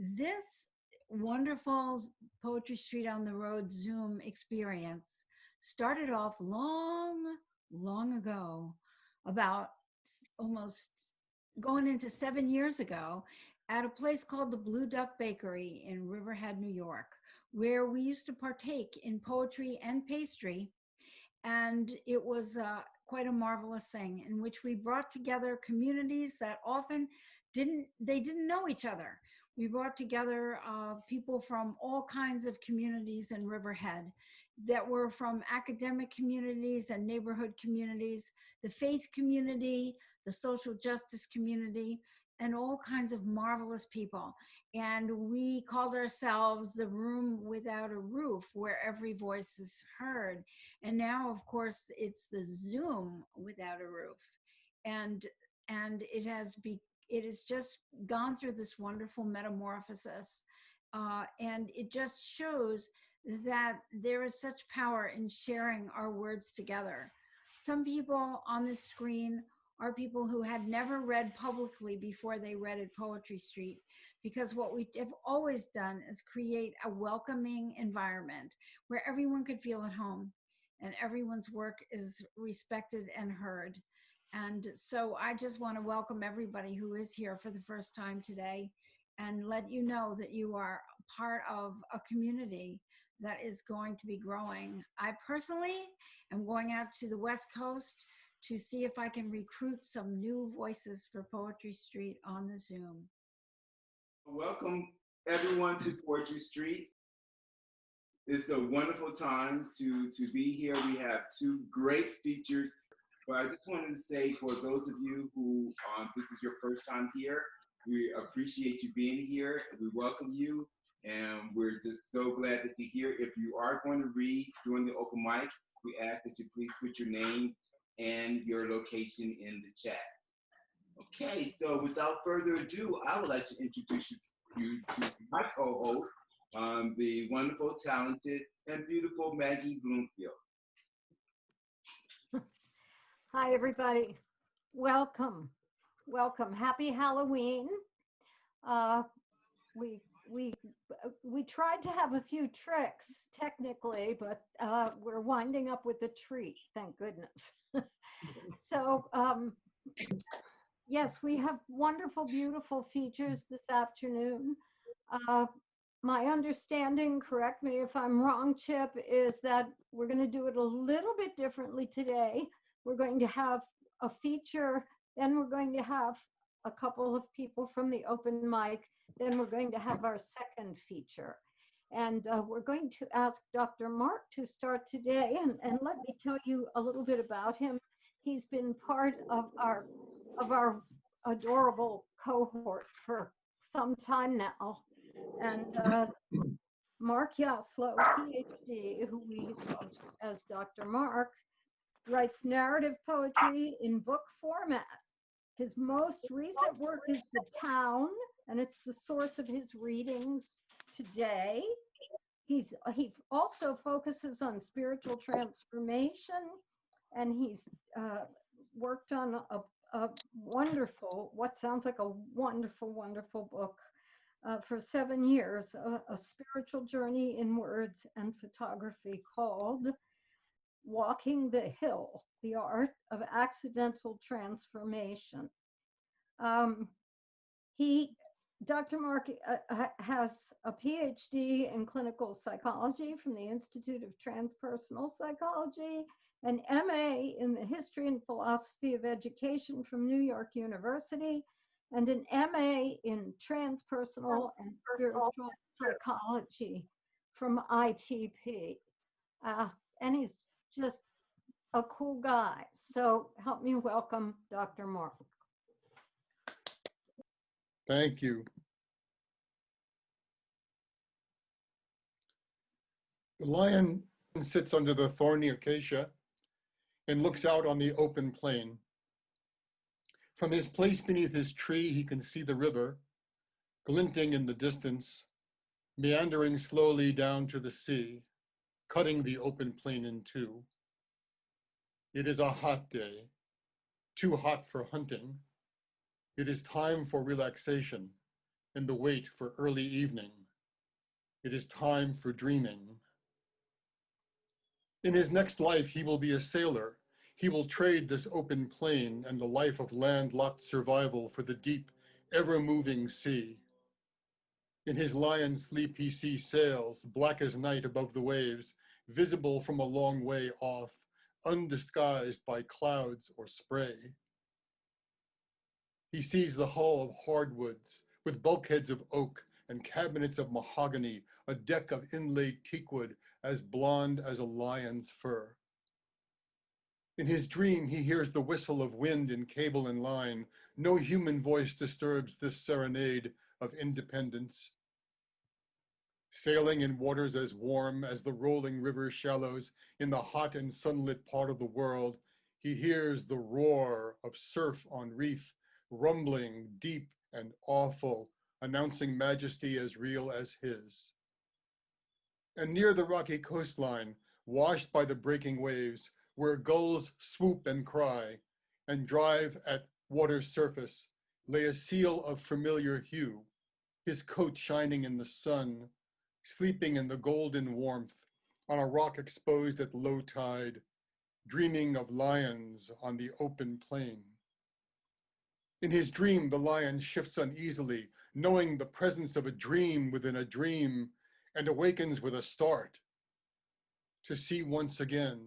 This wonderful Poetry Street on the Road Zoom experience started off long ago, about almost going into 7 years ago, at a place called the Blue Duck Bakery in Riverhead, New York, where we used to partake in poetry and pastry. And it was quite a marvelous thing in which we brought together communities that often didn't know each other. We brought together people from all kinds of communities in Riverhead, that were from academic communities and neighborhood communities, the faith community, the social justice community, and all kinds of marvelous people. And we called ourselves the room without a roof, where every voice is heard. And now, of course, it's the Zoom without a roof. And it has just gone through this wonderful metamorphosis. And it just shows that there is such power in sharing our words together. Some people on this screen are people who had never read publicly before they read at Poetry Street, because what we have always done is create a welcoming environment where everyone could feel at home and everyone's work is respected and heard. And so I just want to welcome everybody who is here for the first time today and let you know that you are part of a community that is going to be growing. I personally am going out to the West Coast to see if I can recruit some new voices for Poetry Street on the Zoom. Welcome everyone to Poetry Street. It's a wonderful time to be here. We have two great features, but I just wanted to say, for those of you who this is your first time here, we appreciate you being here. We welcome you, and we're just so glad that you're here. If you are going to read during the open mic, we ask that you please put your name and your location in the chat. Okay, so without further ado, I would like to introduce you to my co-host, the wonderful, talented, and beautiful Maggie Bloomfield. Hi, everybody. Welcome. Welcome. Happy Halloween. We tried to have a few tricks technically, but we're winding up with a treat, thank goodness. So yes, we have wonderful, beautiful features this afternoon. My understanding, correct me if I'm wrong, Chip, is that we're going to do it a little bit differently today. We're going to have a feature, then we're going to have a couple of people from the open mic, then we're going to have our second feature. And we're going to ask Dr. Mark to start today, and let me tell you a little bit about him. He's been part of our adorable cohort for some time now. And Mark Yaslow, PhD, who we know as Dr. Mark, writes narrative poetry in book format. His most recent work is The Town, and it's the source of his readings today. He also focuses on spiritual transformation, and he's worked on a wonderful, what sounds like a wonderful, wonderful book for 7 years, a spiritual journey in words and photography called Walking the Hill, the Art of Accidental Transformation. Dr. Mark has a PhD in clinical psychology from the Institute of Transpersonal Psychology, an MA in the history and philosophy of education from New York University, and an MA in transpersonal and spiritual psychology from ITP. And he's just a cool guy. So help me welcome Dr. Mark. Thank you. The lion sits under the thorny acacia and looks out on the open plain. From his place beneath his tree, he can see the river, glinting in the distance, meandering slowly down to the sea, cutting the open plain in two. It is a hot day, too hot for hunting. It is time for relaxation, and the wait for early evening. It is time for dreaming. In his next life, he will be a sailor. He will trade this open plain and the life of landlocked survival for the deep, ever-moving sea. In his lion's sleep, he sees sails, black as night above the waves, visible from a long way off, undisguised by clouds or spray. He sees the hull of hardwoods, with bulkheads of oak and cabinets of mahogany, a deck of inlaid teakwood as blonde as a lion's fur. In his dream, he hears the whistle of wind in cable and line. No human voice disturbs this serenade of independence. Sailing in waters as warm as the rolling river shallows in the hot and sunlit part of the world, he hears the roar of surf on reef, rumbling deep and awful, announcing majesty as real as his. And near the rocky coastline, washed by the breaking waves, where gulls swoop and cry and drive at water's surface, lay a seal of familiar hue, his coat shining in the sun, sleeping in the golden warmth on a rock exposed at low tide, dreaming of lions on the open plain. In his dream, the lion shifts uneasily, knowing the presence of a dream within a dream, and awakens with a start to see once again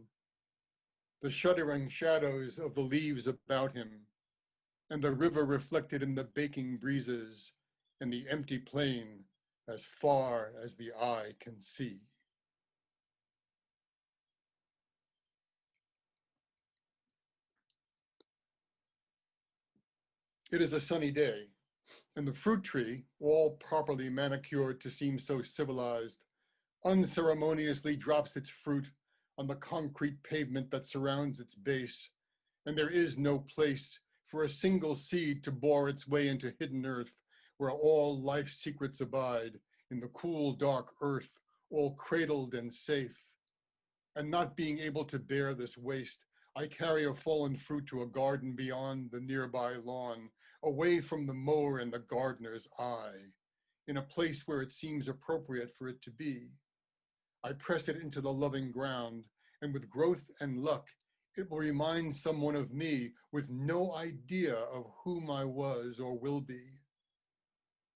the shuddering shadows of the leaves about him, and the river reflected in the baking breezes, and the empty plain as far as the eye can see. It is a sunny day, and the fruit tree, all properly manicured to seem so civilized, unceremoniously drops its fruit on the concrete pavement that surrounds its base, and there is no place for a single seed to bore its way into hidden earth, where all life's secrets abide, in the cool, dark earth, all cradled and safe. And not being able to bear this waste, I carry a fallen fruit to a garden beyond the nearby lawn, away from the mower and the gardener's eye, in a place where it seems appropriate for it to be. I press it into the loving ground, and with growth and luck, it will remind someone of me with no idea of whom I was or will be.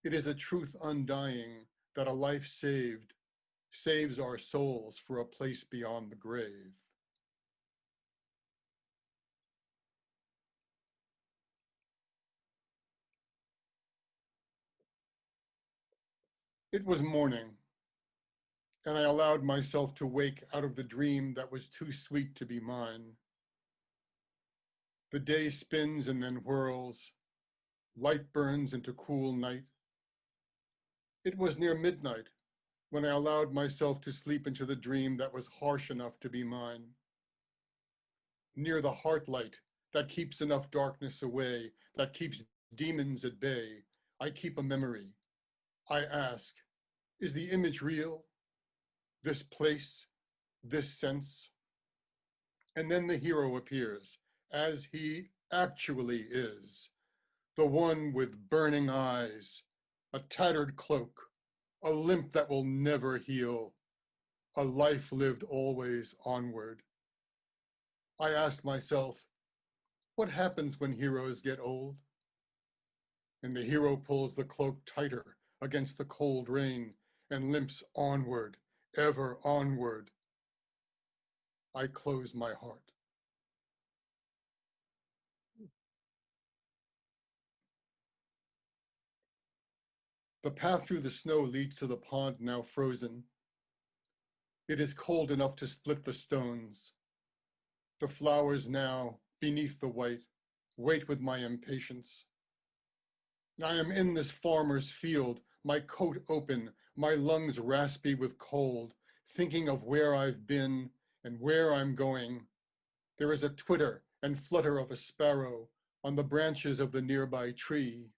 It is a truth undying that a life saved saves our souls for a place beyond the grave. It was morning, and I allowed myself to wake out of the dream that was too sweet to be mine. The day spins and then whirls. Light burns into cool night. It was near midnight when I allowed myself to sleep into the dream that was harsh enough to be mine. Near the heart light that keeps enough darkness away, that keeps demons at bay, I keep a memory. I ask, is the image real? This place, this sense? And then the hero appears, as he actually is, the one with burning eyes, a tattered cloak, a limp that will never heal, a life lived always onward. I ask myself, what happens when heroes get old? And the hero pulls the cloak tighter against the cold rain and limps onward, ever onward. I close my heart. The path through the snow leads to the pond now frozen. It is cold enough to split the stones. The flowers now, beneath the white, wait with my impatience. I am in this farmer's field, my coat open, my lungs raspy with cold, thinking of where I've been and where I'm going. There is a twitter and flutter of a sparrow on the branches of the nearby tree,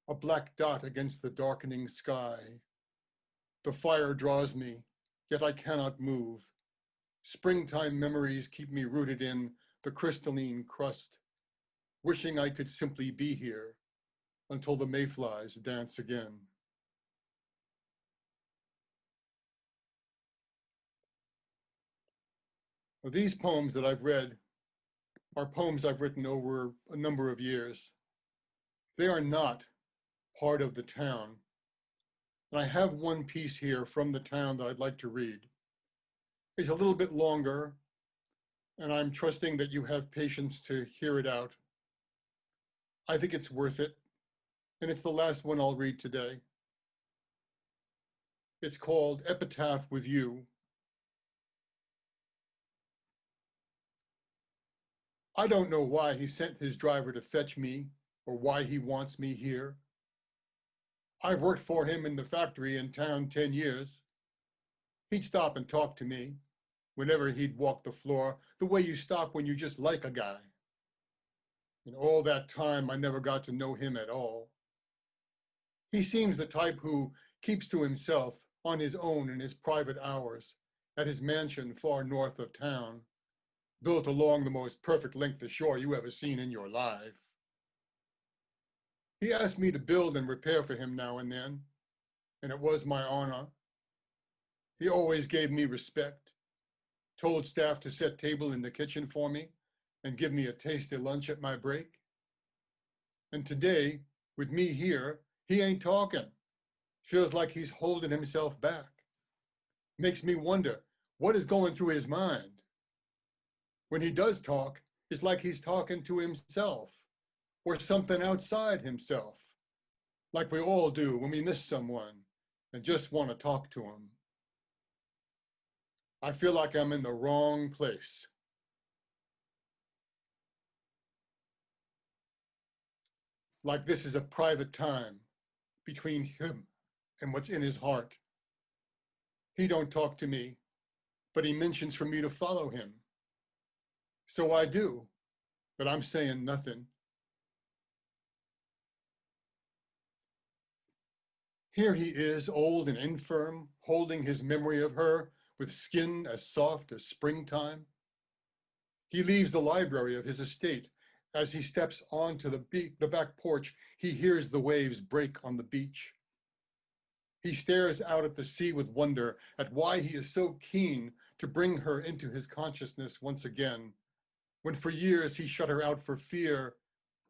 a black dot against the darkening sky. The fire draws me, yet I cannot move. Springtime memories keep me rooted in the crystalline crust, wishing I could simply be here, until the mayflies dance again. Well, these poems that I've read are poems I've written over a number of years. They are not part of the town. And I have one piece here from the town that I'd like to read. It's a little bit longer, and I'm trusting that you have patience to hear it out. I think it's worth it, and it's the last one I'll read today. It's called Epitaph with You. I don't know why he sent his driver to fetch me or why he wants me here. I've worked for him in the factory in town 10 years. He'd stop and talk to me whenever he'd walk the floor, the way you stop when you just like a guy. In all that time, I never got to know him at all. He seems the type who keeps to himself on his own in his private hours at his mansion far north of town, built along the most perfect length of shore you ever seen in your life. He asked me to build and repair for him now and then, and it was my honor. He always gave me respect, told staff to set table in the kitchen for me and give me a tasty lunch at my break. And today, with me here, he ain't talking. Feels like he's holding himself back. Makes me wonder what is going through his mind. When he does talk, it's like he's talking to himself or something outside himself, like we all do when we miss someone and just want to talk to him. I feel like I'm in the wrong place. Like this is a private time between him and what's in his heart. He don't talk to me, but he mentions for me to follow him. So I do, but I'm saying nothing. Here he is, old and infirm, holding his memory of her with skin as soft as springtime. He leaves the library of his estate. As he steps onto the back porch, he hears the waves break on the beach. He stares out at the sea with wonder at why he is so keen to bring her into his consciousness once again, when for years he shut her out for fear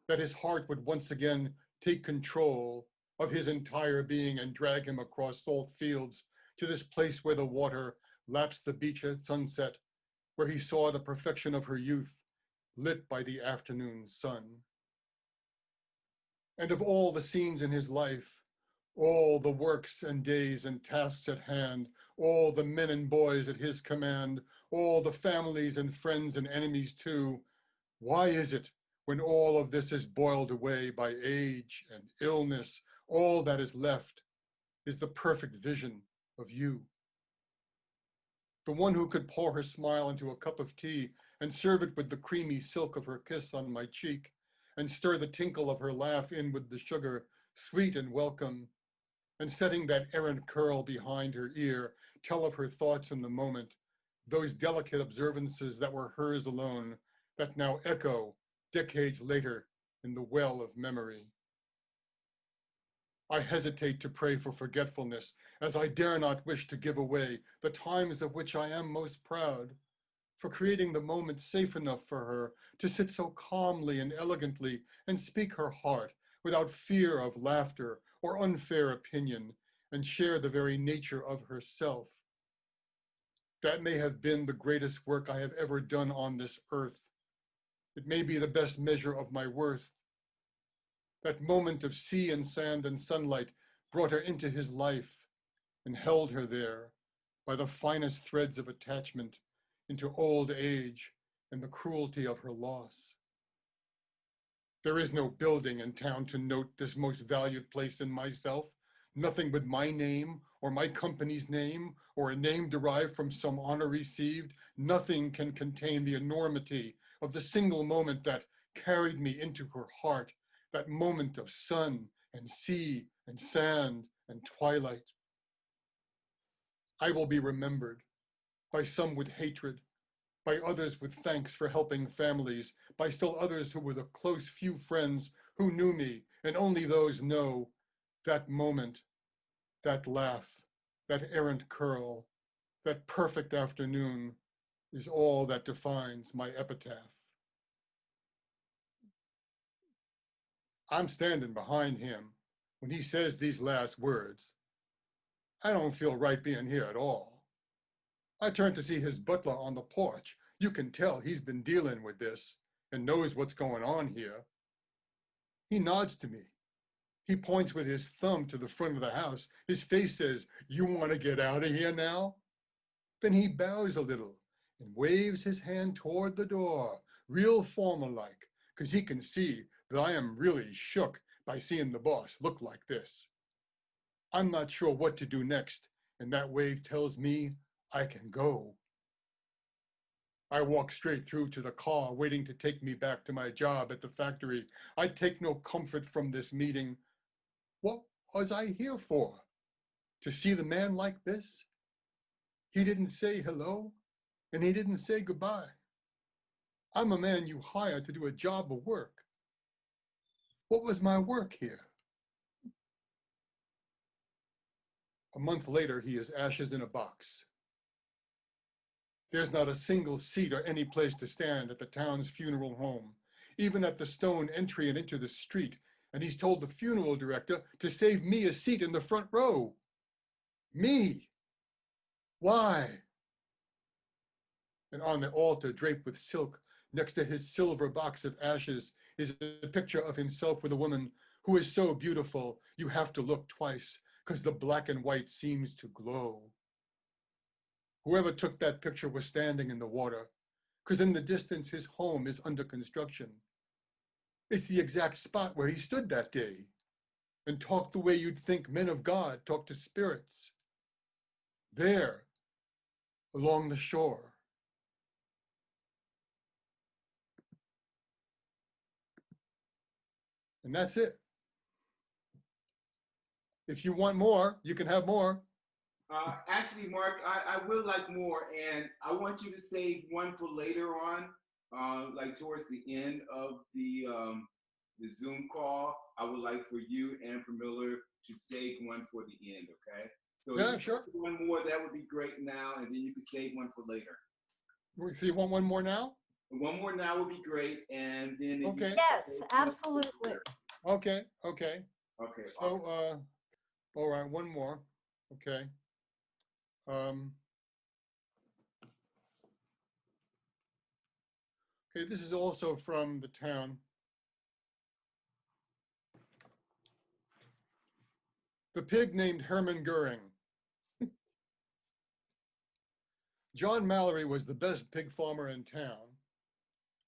that his heart would once again take control of his entire being and drag him across salt fields to this place where the water laps the beach at sunset, where he saw the perfection of her youth lit by the afternoon sun. And of all the scenes in his life, all the works and days and tasks at hand, all the men and boys at his command, all the families and friends and enemies too, why is it when all of this is boiled away by age and illness, all that is left is the perfect vision of you? The one who could pour her smile into a cup of tea and serve it with the creamy silk of her kiss on my cheek and stir the tinkle of her laugh in with the sugar, sweet and welcome, and setting that errant curl behind her ear, tell of her thoughts in the moment, those delicate observances that were hers alone, that now echo decades later in the well of memory. I hesitate to pray for forgetfulness, as I dare not wish to give away the times of which I am most proud, for creating the moment safe enough for her to sit so calmly and elegantly and speak her heart without fear of laughter or unfair opinion, and share the very nature of herself. That may have been the greatest work I have ever done on this earth. It may be the best measure of my worth. That moment of sea and sand and sunlight brought her into his life and held her there by the finest threads of attachment into old age and the cruelty of her loss. There is no building in town to note this most valued place in myself, nothing with my name or my company's name or a name derived from some honor received. Nothing can contain the enormity of the single moment that carried me into her heart, that moment of sun and sea and sand and twilight. I will be remembered, by some with hatred, by others with thanks for helping families, by still others who were the close few friends who knew me, and only those know that moment, that laugh, that errant curl, that perfect afternoon is all that defines my epitaph. I'm standing behind him when he says these last words. I don't feel right being here at all. I turn to see his butler on the porch. You can tell he's been dealing with this and knows what's going on here. He nods to me. He points with his thumb to the front of the house. His face says, "You want to get out of here now?" Then he bows a little and waves his hand toward the door, real formal-like, because he can see that I am really shook by seeing the boss look like this. I'm not sure what to do next, and that wave tells me I can go. I walk straight through to the car, waiting to take me back to my job at the factory. I take no comfort from this meeting. What was I here for? To see the man like this? He didn't say hello, and he didn't say goodbye. I'm a man you hire to do a job of work. What was my work here? A month later, he is ashes in a box. There's not a single seat or any place to stand at the town's funeral home, even at the stone entry and into the street, and he's told the funeral director to save me a seat in the front row. Me? Why? And on the altar, draped with silk, next to his silver box of ashes, is a picture of himself with a woman who is so beautiful you have to look twice, because the black and white seems to glow. Whoever took that picture was standing in the water, because in the distance his home is under construction. It's the exact spot where he stood that day and talked the way you'd think men of God talk to spirits. There, along the shore. And that's it. If you want more, you can have more. Actually, Mark, I would like more, and I want you to save one for later on, like towards the end of the Zoom call. I would like for you and Pramila to save one for the end, okay? So Yeah, if you sure. have one more, that would be great now, and then you can save one for later. So you want one more now? One more now would be great, and then if Okay. Yes, save one absolutely. later. Okay, okay. Okay. So, all right, one more. Okay. Okay, this is also from the town. The pig named Hermann Goering. John Mallory was the best pig farmer in town.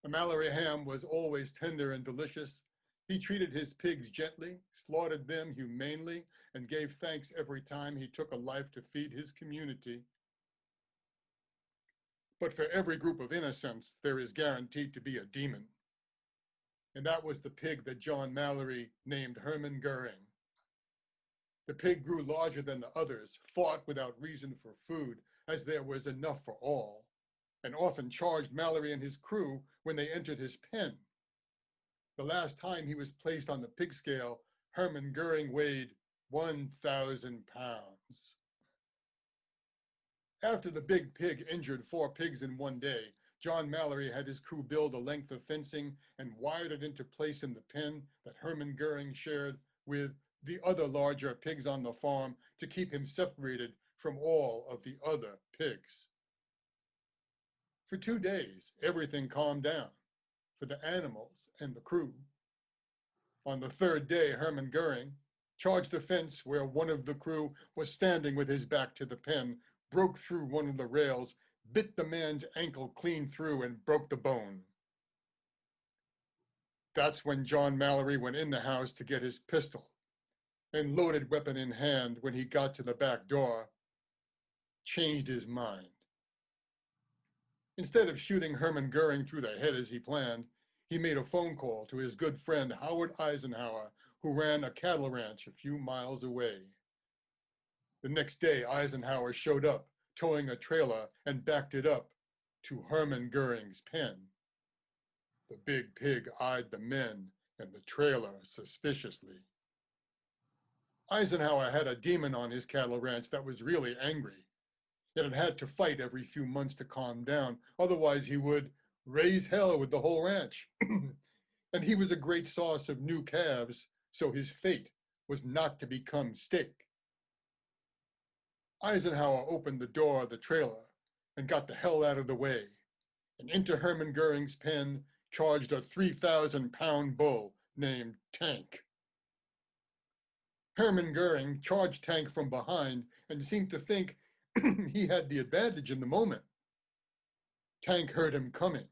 The Mallory ham was always tender and delicious. He treated his pigs gently, slaughtered them humanely, and gave thanks every time he took a life to feed his community. But for every group of innocents, there is guaranteed to be a demon. And that was the pig that John Mallory named Hermann Goering. The pig grew larger than the others, fought without reason for food, as there was enough for all, and often charged Mallory and his crew when they entered his pen. The last time he was placed on the pig scale, Hermann Goering weighed 1,000 pounds. After the big pig injured 4 pigs in one day, John Mallory had his crew build a length of fencing and wired it into place in the pen that Hermann Goering shared with the other larger pigs on the farm to keep him separated from all of the other pigs. For 2 days, everything calmed down for the animals and the crew. On the 3rd day, Hermann Goering charged the fence where one of the crew was standing with his back to the pen, broke through one of the rails, bit the man's ankle clean through, and broke the bone. That's when John Mallory went in the house to get his pistol, and loaded weapon in hand when he got to the back door, changed his mind. Instead of shooting Hermann Goering through the head as he planned, he made a phone call to his good friend Howard Eisenhower, who ran a cattle ranch a few miles away. The next day, Eisenhower showed up, towing a trailer, and backed it up to Hermann Goering's pen. The big pig eyed the men and the trailer suspiciously. Eisenhower had a demon on his cattle ranch that was really angry. It had had to fight every few months to calm down, otherwise he would raise hell with the whole ranch. And he was a great source of new calves, so his fate was not to become steak. Eisenhower opened the door of the trailer and got the hell out of the way. And into Hermann Goering's pen charged a 3,000-pound bull named Tank. Hermann Goering charged Tank from behind and seemed to think he had the advantage in the moment. Tank heard him coming,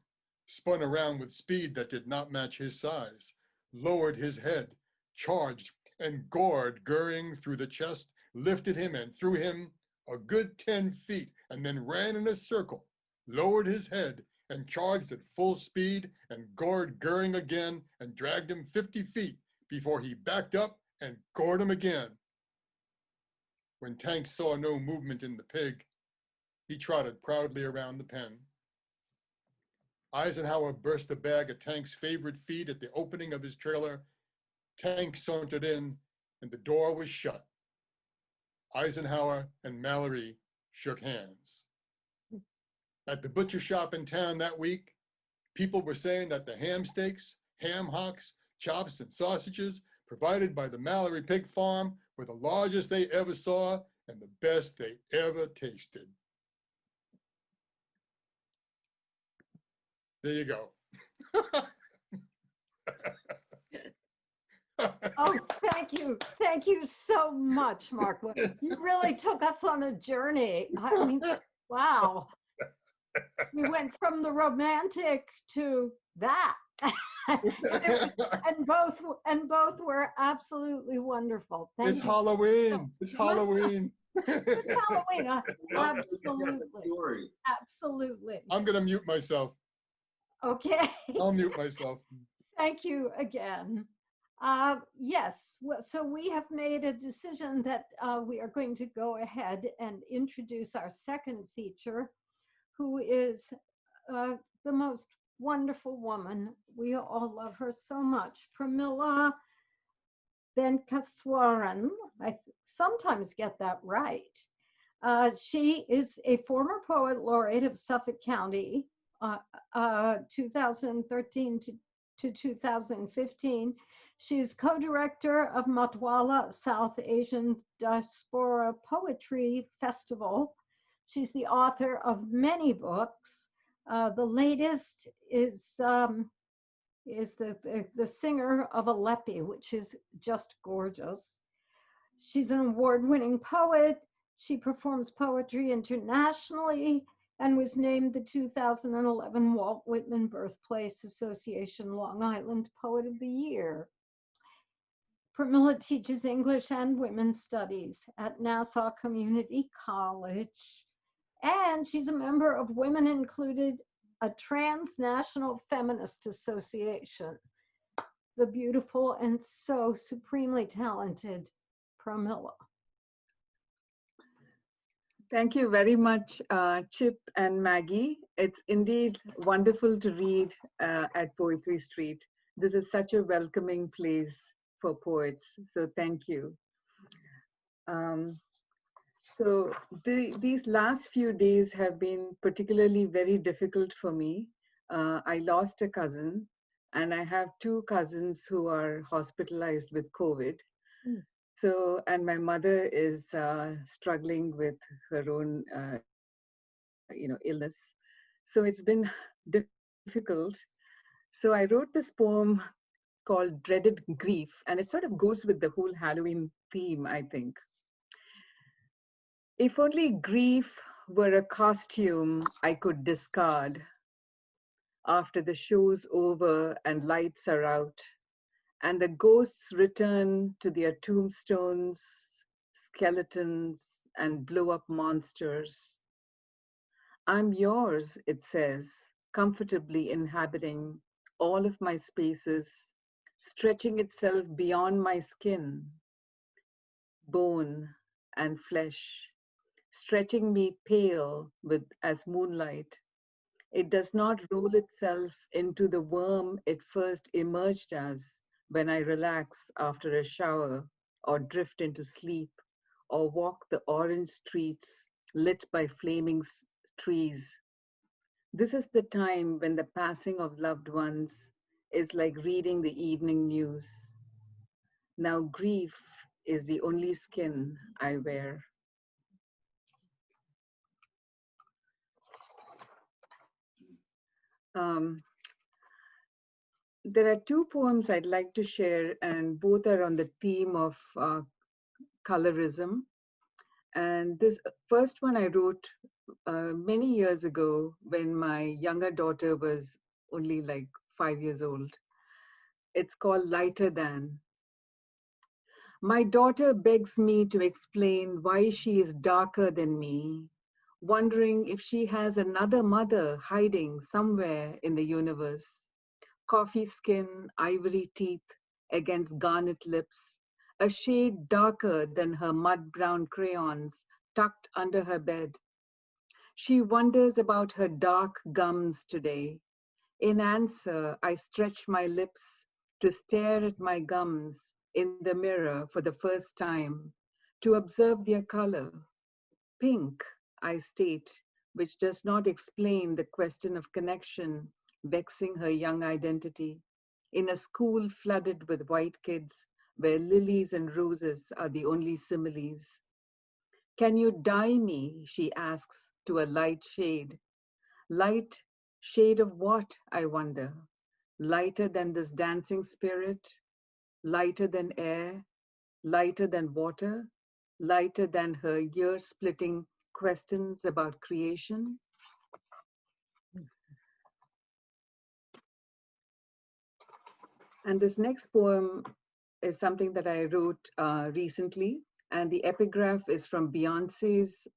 spun around with speed that did not match his size, lowered his head, charged, and gored Goering through the chest, lifted him and threw him a good 10 feet, and then ran in a circle, lowered his head, and charged at full speed and gored Goering again and dragged him 50 feet before he backed up and gored him again. When Tank saw no movement in the pig, he trotted proudly around the pen. Eisenhower burst a bag of Tank's favorite feed at the opening of his trailer. Tank sauntered in, and the door was shut. Eisenhower and Mallory shook hands. At the butcher shop in town that week, people were saying that the ham steaks, ham hocks, chops, and sausages provided by the Mallory Pig Farm were the largest they ever saw and the best they ever tasted. There you go. Oh, thank you. Thank you so much, Mark. You really took us on a journey. I mean, wow. We went from the romantic to that. and both were absolutely wonderful. Thank It's you. Halloween. It's Halloween. It's Halloween. Absolutely. Absolutely. I'm going to mute myself. Okay. I'll mute myself. Thank you again. Yes, so we have made a decision that we are going to go ahead and introduce our second feature, who is the most wonderful woman. We all love her so much. Pramila Venkateswaran. I sometimes get that right. She is a former poet laureate of Suffolk County, 2013 to 2015. She's co-director of Matwala South Asian Diaspora Poetry Festival. She's the author of many books. The latest is the Singer of Aleppi, which is just gorgeous. She's an award-winning poet. She performs poetry internationally and was named the 2011 Walt Whitman Birthplace Association Long Island Poet of the Year. Pramila teaches English and Women's Studies at Nassau Community College, and she's a member of Women Included, a transnational feminist association. The beautiful and so supremely talented Pramila. Thank you very much, Chip and Maggie. It's indeed wonderful to read at Poetry Street. This is such a welcoming place for poets, so thank you. These last few days have been particularly very difficult for me. I lost a cousin, and I have two cousins who are hospitalized with COVID. So, and my mother is struggling with her own, illness. So it's been difficult. So I wrote this poem called Dreaded Grief, and it sort of goes with the whole Halloween theme, I think. If only grief were a costume I could discard after the show's over and lights are out, and the ghosts return to their tombstones, skeletons, and blow-up monsters. I'm yours, it says, comfortably inhabiting all of my spaces, stretching itself beyond my skin, bone and flesh, stretching me pale as moonlight. It does not roll itself into the worm it first emerged as, when I relax after a shower or drift into sleep or walk the orange streets lit by flaming trees. This is the time when the passing of loved ones is like reading the evening news. Now grief is the only skin I wear. Um, there are two poems I'd like to share, and both are on the theme of colorism. And this first one I wrote many years ago when my younger daughter was only like 5 years old. It's called Lighter Than. My daughter begs me to explain why she is darker than me, wondering if she has another mother hiding somewhere in the universe. Coffee skin, ivory teeth against garnet lips, a shade darker than her mud brown crayons tucked under her bed. She wonders about her dark gums today. In answer, I stretch my lips to stare at my gums in the mirror for the first time, to observe their color. Pink, I state, which does not explain the question of connection vexing her young identity. In a school flooded with white kids, where lilies and roses are the only similes. Can you dye me, she asks, to a light shade. Light shade of what, I wonder? Lighter than this dancing spirit? Lighter than air? Lighter than water? Lighter than her ear-splitting questions about creation? And this next poem is something that I wrote recently, and the epigraph is from Beyonce's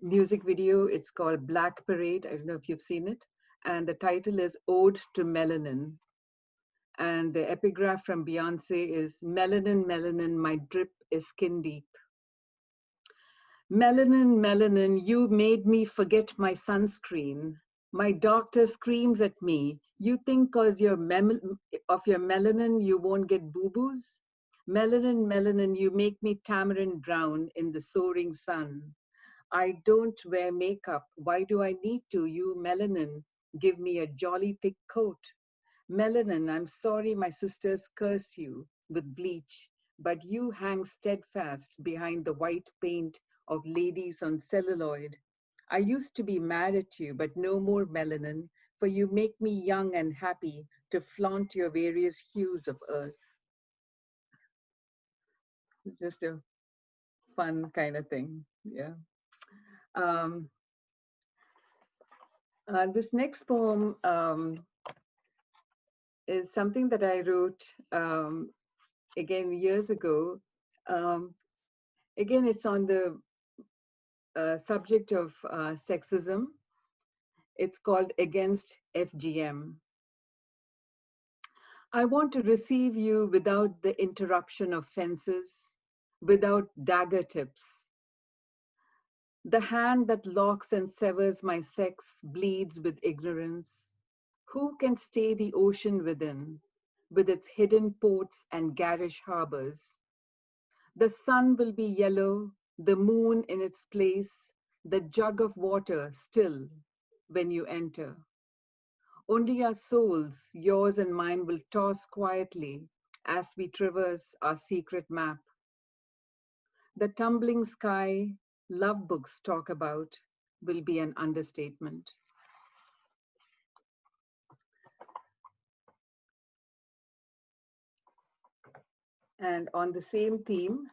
music video. It's called Black Parade. I don't know if you've seen it. And the title is Ode to Melanin. And the epigraph from Beyonce is Melanin, melanin, my drip is skin deep. Melanin, melanin, you made me forget my sunscreen. My doctor screams at me, you think cause of your melanin you won't get boo-boos? Melanin, melanin, you make me tamarind brown in the soaring sun. I don't wear makeup, why do I need to? You melanin, give me a jolly thick coat. Melanin, I'm sorry my sisters curse you with bleach, but you hang steadfast behind the white paint of ladies on celluloid. I used to be mad at you, but no more melanin, for you make me young and happy to flaunt your various hues of earth. It's just a fun kind of thing, yeah. This next poem is something that I wrote again years ago. Again, it's on the subject of sexism. It's called Against FGM. I want to receive you without the interruption of fences, without dagger tips. The hand that locks and severs my sex bleeds with ignorance. Who can stay the ocean within, with its hidden ports and garish harbors? The sun will be yellow, the moon in its place, the jug of water still when you enter. Only our souls, yours and mine, will toss quietly as we traverse our secret map. The tumbling sky love books talk about will be an understatement. And on the same theme,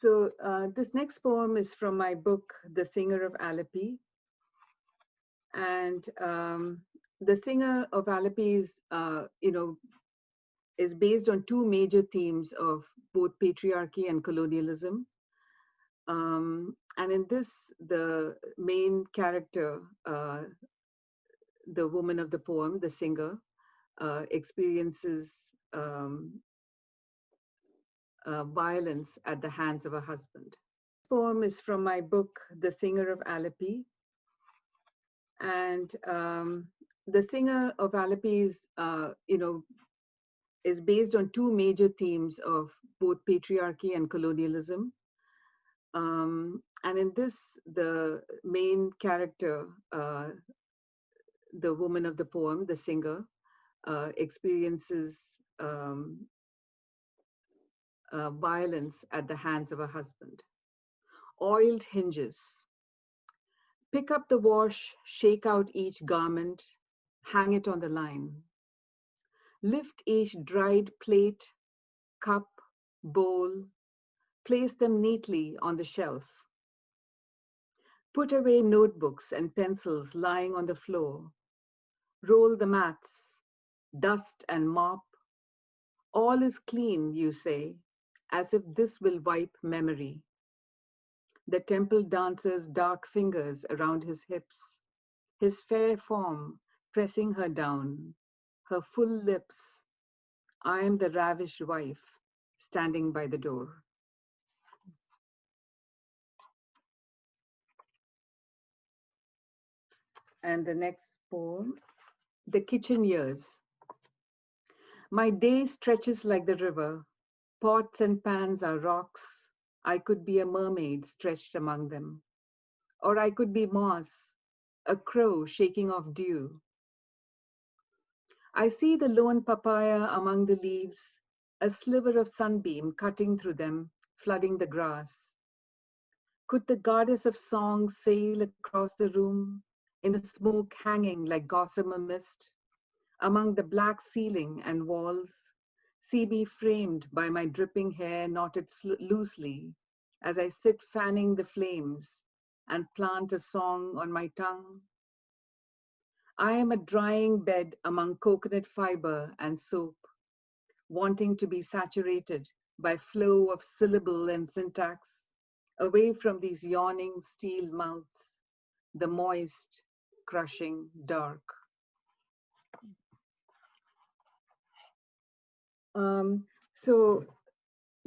so this next poem is from my book, The Singer of Alleppey. And The Singer of Alleppey is, is based on two major themes of both patriarchy and colonialism. And in this, the main character, the woman of the poem, the singer, experiences violence at the hands of her husband. poem is from my book, The Singer of Alleppey. And The Singer of Alleppey is, is based on two major themes of both patriarchy and colonialism. And in this, the main character, the woman of the poem, the singer, experiences violence at the hands of her husband. Oiled hinges. Pick up the wash, shake out each garment, hang it on the line. Lift each dried plate, cup, bowl, place them neatly on the shelf. Put away notebooks and pencils lying on the floor. Roll the mats, dust and mop. All is clean, you say, as if this will wipe memory. The temple dancer's dark fingers around his hips, his fair form pressing her down, her full lips. I am the ravished wife standing by the door. And the next poem, The Kitchen Years. My day stretches like the river. Pots and pans are rocks. I could be a mermaid stretched among them. Or I could be moss, a crow shaking off dew. I see the lone papaya among the leaves, a sliver of sunbeam cutting through them, flooding the grass. Could the goddess of song sail across the room, in the smoke hanging like gossamer mist, among the black ceiling and walls, see me framed by my dripping hair knotted loosely, as I sit fanning the flames and plant a song on my tongue? I am a drying bed among coconut fiber and soap, wanting to be saturated by flow of syllable and syntax, away from these yawning steel mouths, the moist, crushing dark. So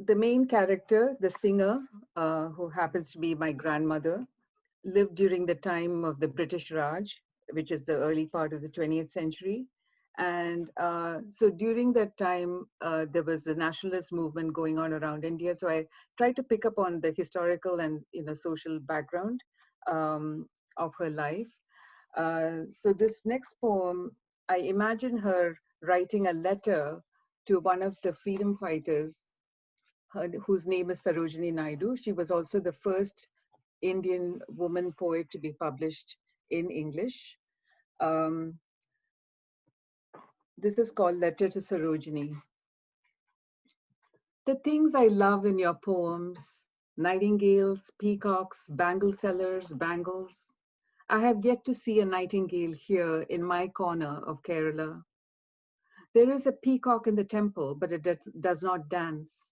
the main character, the singer, who happens to be my grandmother, lived during the time of the British Raj, which is the early part of the 20th century. And so during that time, there was a nationalist movement going on around India. So I tried to pick up on the historical and social background of her life. So this next poem, I imagine her writing a letter to one of the freedom fighters, whose name is Sarojini Naidu. She was also the first Indian woman poet to be published in English. This is called Letter to Sarojini. The things I love in your poems, nightingales, peacocks, bangle sellers, bangles. I have yet to see a nightingale here in my corner of Kerala. There is a peacock in the temple, but it does not dance.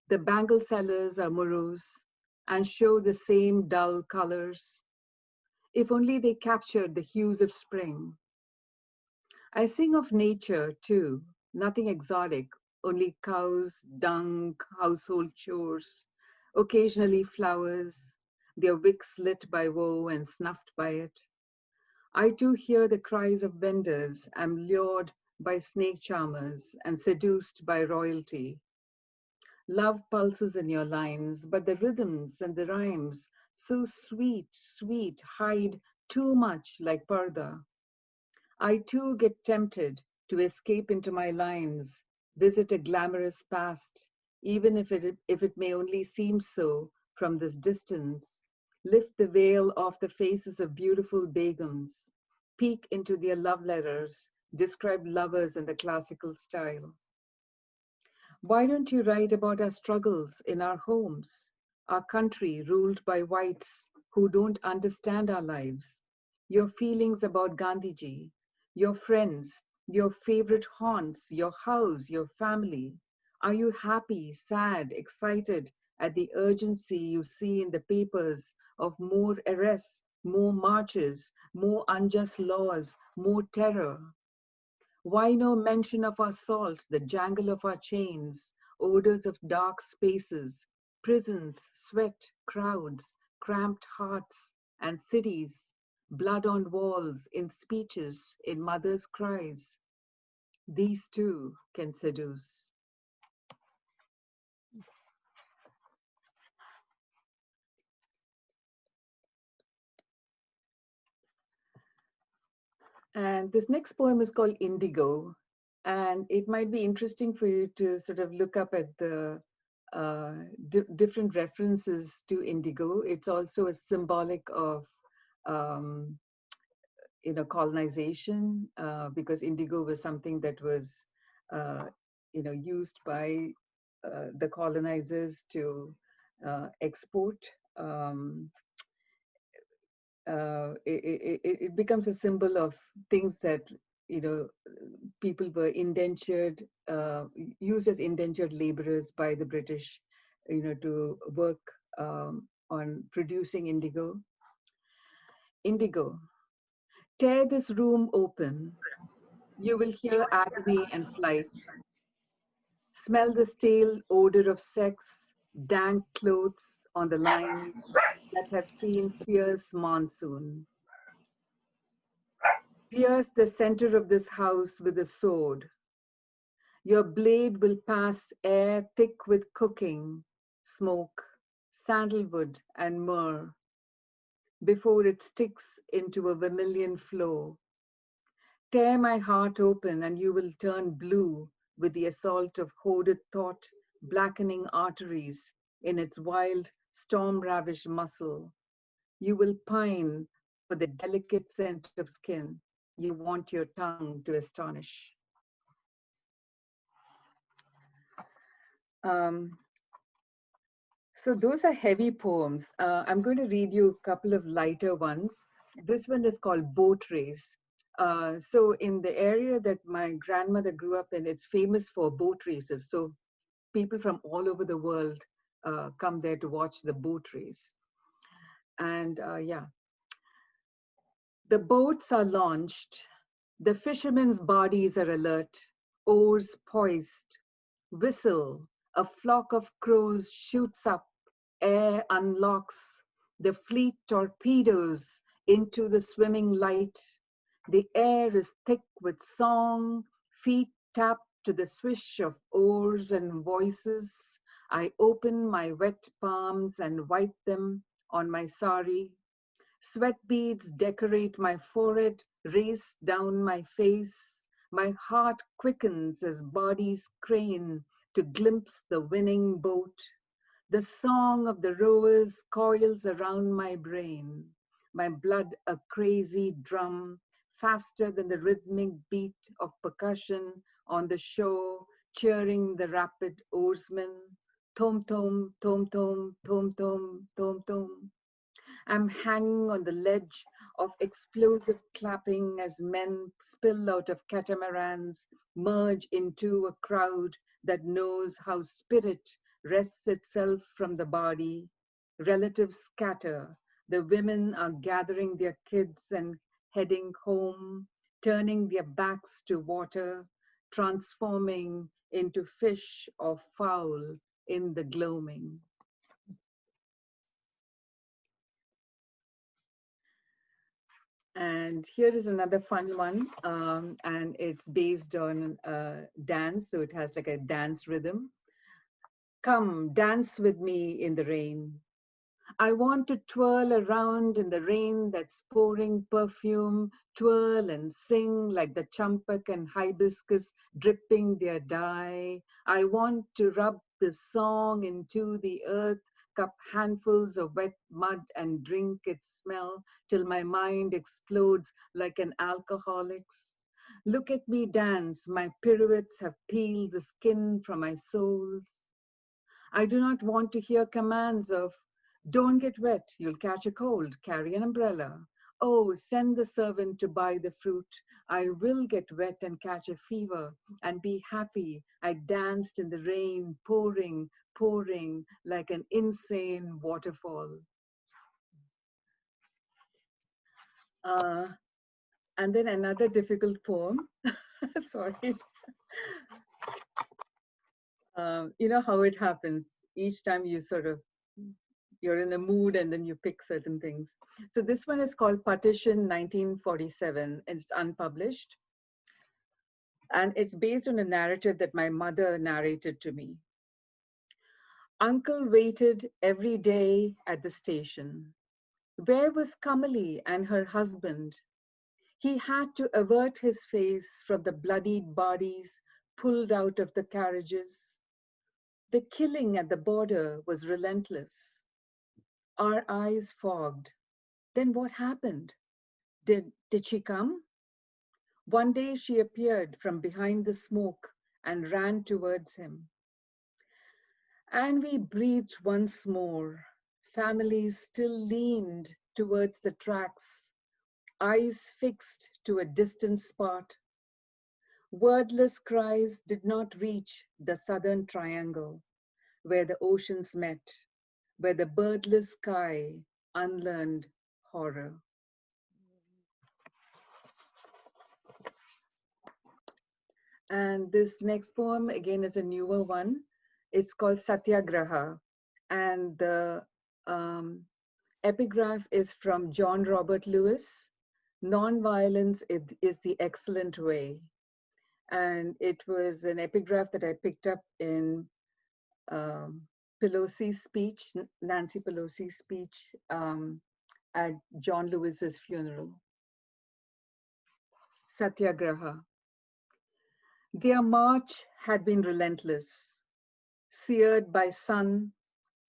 The bangle sellers are morose and show the same dull colors. If only they captured the hues of spring. I sing of nature too, nothing exotic, only cows, dung, household chores, occasionally flowers, their wicks lit by woe and snuffed by it. I too hear the cries of vendors, am lured by snake charmers and seduced by royalty. Love pulses in your lines, but the rhythms and the rhymes, so sweet, sweet, hide too much like parda. I too get tempted to escape into my lines, visit a glamorous past, even if it may only seem so from this distance, lift the veil off the faces of beautiful begums, peek into their love letters, describe lovers in the classical style. Why don't you write about our struggles in our homes, our country ruled by whites who don't understand our lives, your feelings about Gandhiji, your friends, your favorite haunts, your house, your family? Are you happy, sad, excited at the urgency you see in the papers of more arrests, more marches, more unjust laws, more terror? Why no mention of our salt, the jangle of our chains, odors of dark spaces, prisons, sweat, crowds, cramped hearts, and cities, blood on walls, in speeches, in mothers' cries. These too can seduce. And this next poem is called Indigo. And it might be interesting for you to sort of look up at the different references to indigo. It's also a symbolic of, um, colonization, because indigo was something that was, used by the colonizers to export. Um, it becomes a symbol of things that you know people were indentured, used as indentured laborers by the British, to work on producing indigo. Indigo, tear this room open. You will hear agony and flight. Smell the stale odor of sex, dank clothes on the lines that have seen fierce monsoon. Pierce the center of this house with a sword. Your blade will pass air thick with cooking, smoke, sandalwood, and myrrh before it sticks into a vermilion flow. Tear my heart open and you will turn blue with the assault of hoarded thought, blackening arteries in its wild, storm-ravished muscle. You will pine for the delicate scent of skin. You want your tongue to astonish. So those are heavy poems. I'm going to read you a couple of lighter ones. This one is called Boat Race. So in the area that my grandmother grew up in, it's famous for boat races. So people from all over the world come there to watch the boat race. And yeah, the boats are launched. The fishermen's bodies are alert, oars poised, whistle, a flock of crows shoots up, air unlocks, the fleet torpedoes into the swimming light. The air is thick with song, feet tap to the swish of oars and voices. I open my wet palms and wipe them on my sari. Sweat beads decorate my forehead, race down my face. My heart quickens as bodies crane to glimpse the winning boat. The song of the rowers coils around my brain. My blood a crazy drum, faster than the rhythmic beat of percussion on the shore, cheering the rapid oarsmen. Tom tom, tom tom, tom tom, tom tom. I'm hanging on the ledge of explosive clapping as men spill out of catamarans, merge into a crowd that knows how spirit wrests itself from the body. Relatives scatter. The women are gathering their kids and heading home, turning their backs to water, transforming into fish or fowl in the gloaming. And here is another fun one, and it's based on dance, so it has like a dance rhythm. Come, dance with me in the rain. I want to twirl around in the rain that's pouring perfume, twirl and sing like the champak and hibiscus dripping their dye. I want to rub the song into the earth, cup handfuls of wet mud and drink its smell till my mind explodes like an alcoholic's. Look at me dance, my pirouettes have peeled the skin from my soles. I do not want to hear commands of, don't get wet, you'll catch a cold, carry an umbrella. Oh, send the servant to buy the fruit. I will get wet and catch a fever and be happy. I danced in the rain, pouring, pouring like an insane waterfall. And then another difficult poem. Sorry. You know how it happens. each time you sort of, you're in a mood and then you pick certain things. So this one is called Partition 1947, and it's unpublished. And it's based on a narrative that my mother narrated to me. Uncle waited every day at the station. Where was Kamali and her husband? He had to avert his face from the bloodied bodies pulled out of the carriages. The killing at the border was relentless. Our eyes fogged. Then what happened? Did she come? One day she appeared from behind the smoke and ran towards him. And we breathed once more. Families still leaned towards the tracks, eyes fixed to a distant spot. Wordless cries did not reach the southern triangle, where the oceans met, where the birdless sky unlearned horror. And this next poem, again, is a newer one. It's called Satyagraha. And the epigraph is from John Robert Lewis. Nonviolence is the excellent way. And it was an epigraph that I picked up in Pelosi's speech, Nancy Pelosi's speech at John Lewis's funeral. Satyagraha. Their march had been relentless, seared by sun,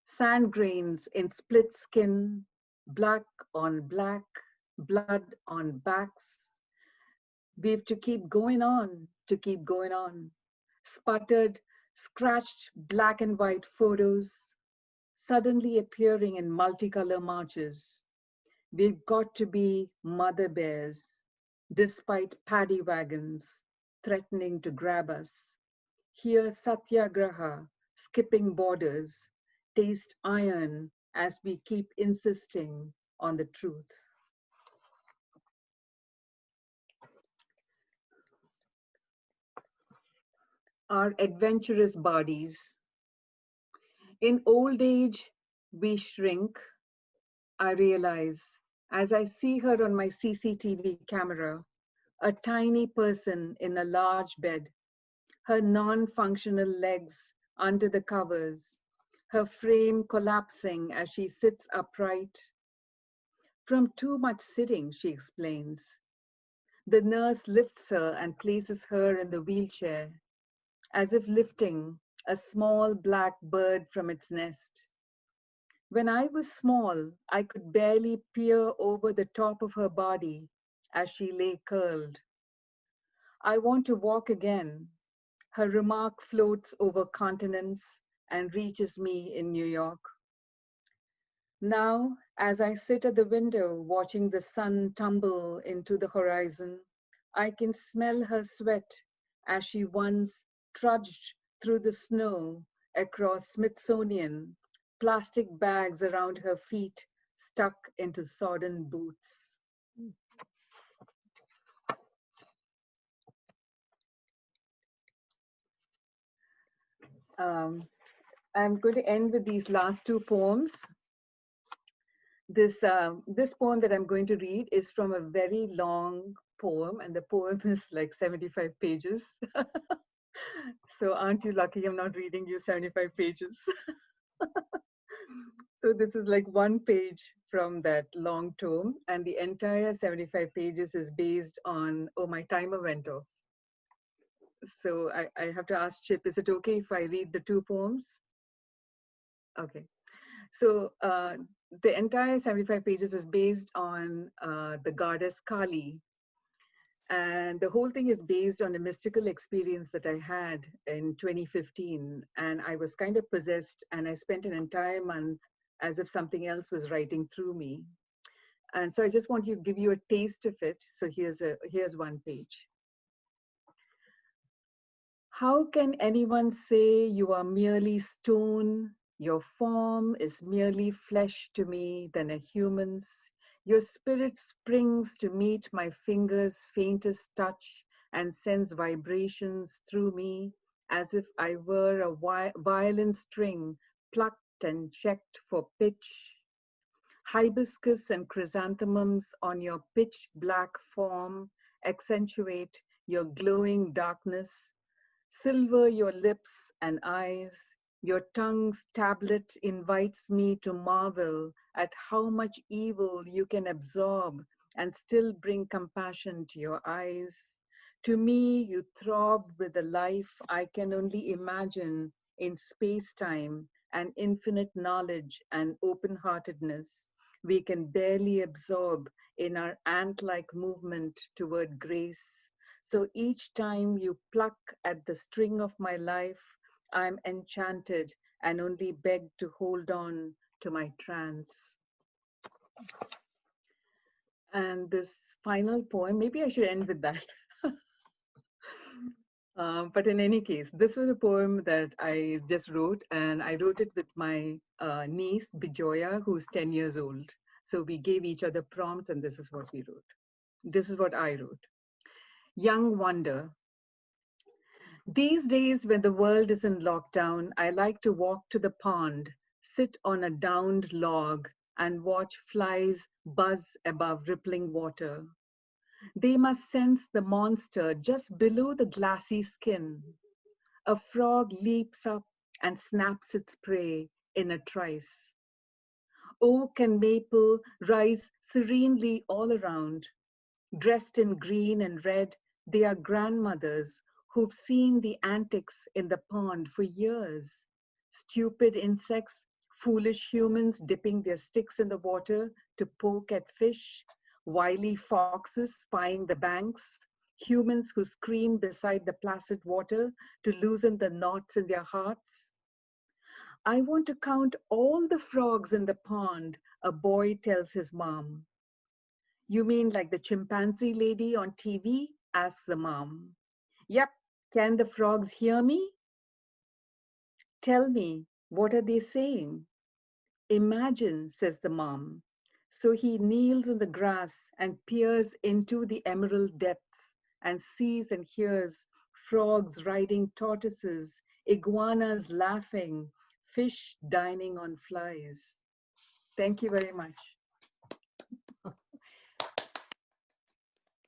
sand grains in split skin, black on black, blood on backs. We've to keep going on, to keep going on. Sputtered, scratched black and white photos, suddenly appearing in multicolor marches. We've got to be mother bears, despite paddy wagons threatening to grab us. Hear Satyagraha, skipping borders, taste iron as we keep insisting on the truth. Our adventurous bodies. In old age, we shrink, I realize, as I see her on my CCTV camera, a tiny person in a large bed, her non-functional legs under the covers, her frame collapsing as she sits upright. From too much sitting, she explains. The nurse lifts her and places her in the wheelchair, as if lifting a small black bird from its nest. When I was small, I could barely peer over the top of her body as she lay curled. I want to walk again. Her remark floats over continents and reaches me in New York. Now, as I sit at the window watching the sun tumble into the horizon, I can smell her sweat as she once trudged through the snow across Smithsonian, plastic bags around her feet stuck into sodden boots. I'm going to end with these last two poems. This poem that I'm going to read is from a very long poem, and the poem is like 75 pages. So aren't you lucky I'm not reading you 75 pages? So this is like one page from that long tome, and the entire 75 pages is based on, oh, my timer went off. So I have to ask Chip, is it okay if I read the two poems? Okay. So the entire 75 pages is based on the goddess Kali. And the whole thing is based on a mystical experience that I had in 2015. And I was kind of possessed, and I spent an entire month as if something else was writing through me. And so I just want to give you a taste of it. So here's one page. How can anyone say you are merely stone? Your form is merely flesh to me than a human's. Your spirit springs to meet my finger's faintest touch and sends vibrations through me as if I were a violin string plucked and checked for pitch. Hibiscus and chrysanthemums on your pitch black form accentuate your glowing darkness. Silver your lips and eyes. Your tongue's tablet invites me to marvel at how much evil you can absorb and still bring compassion to your eyes. To me, you throb with a life I can only imagine in space-time and infinite knowledge and open-heartedness we can barely absorb in our ant-like movement toward grace. So each time you pluck at the string of my life, I'm enchanted and only beg to hold on to my trance. And this final poem, maybe I should end with that. But in any case, this was a poem that I just wrote, and I wrote it with my niece, Bijoya, who's 10 years old. So we gave each other prompts, and this is what we wrote. This is what I wrote. Young wonder. These days when the world is in lockdown, I like to walk to the pond, sit on a downed log, and watch flies buzz above rippling water. They must sense the monster just below the glassy skin. A frog leaps up and snaps its prey in a trice. Oak and maple rise serenely all around. Dressed in green and red, they are grandmothers who've seen the antics in the pond for years. Stupid insects, foolish humans dipping their sticks in the water to poke at fish, wily foxes spying the banks, humans who scream beside the placid water to loosen the knots in their hearts. I want to count all the frogs in the pond, a boy tells his mom. You mean like the chimpanzee lady on TV? Asks the mom. Yep, can the frogs hear me? Tell me, what are they saying? Imagine, says the mom. So he kneels in the grass and peers into the emerald depths and sees and hears frogs riding tortoises, iguanas laughing, fish dining on flies. Thank you very much.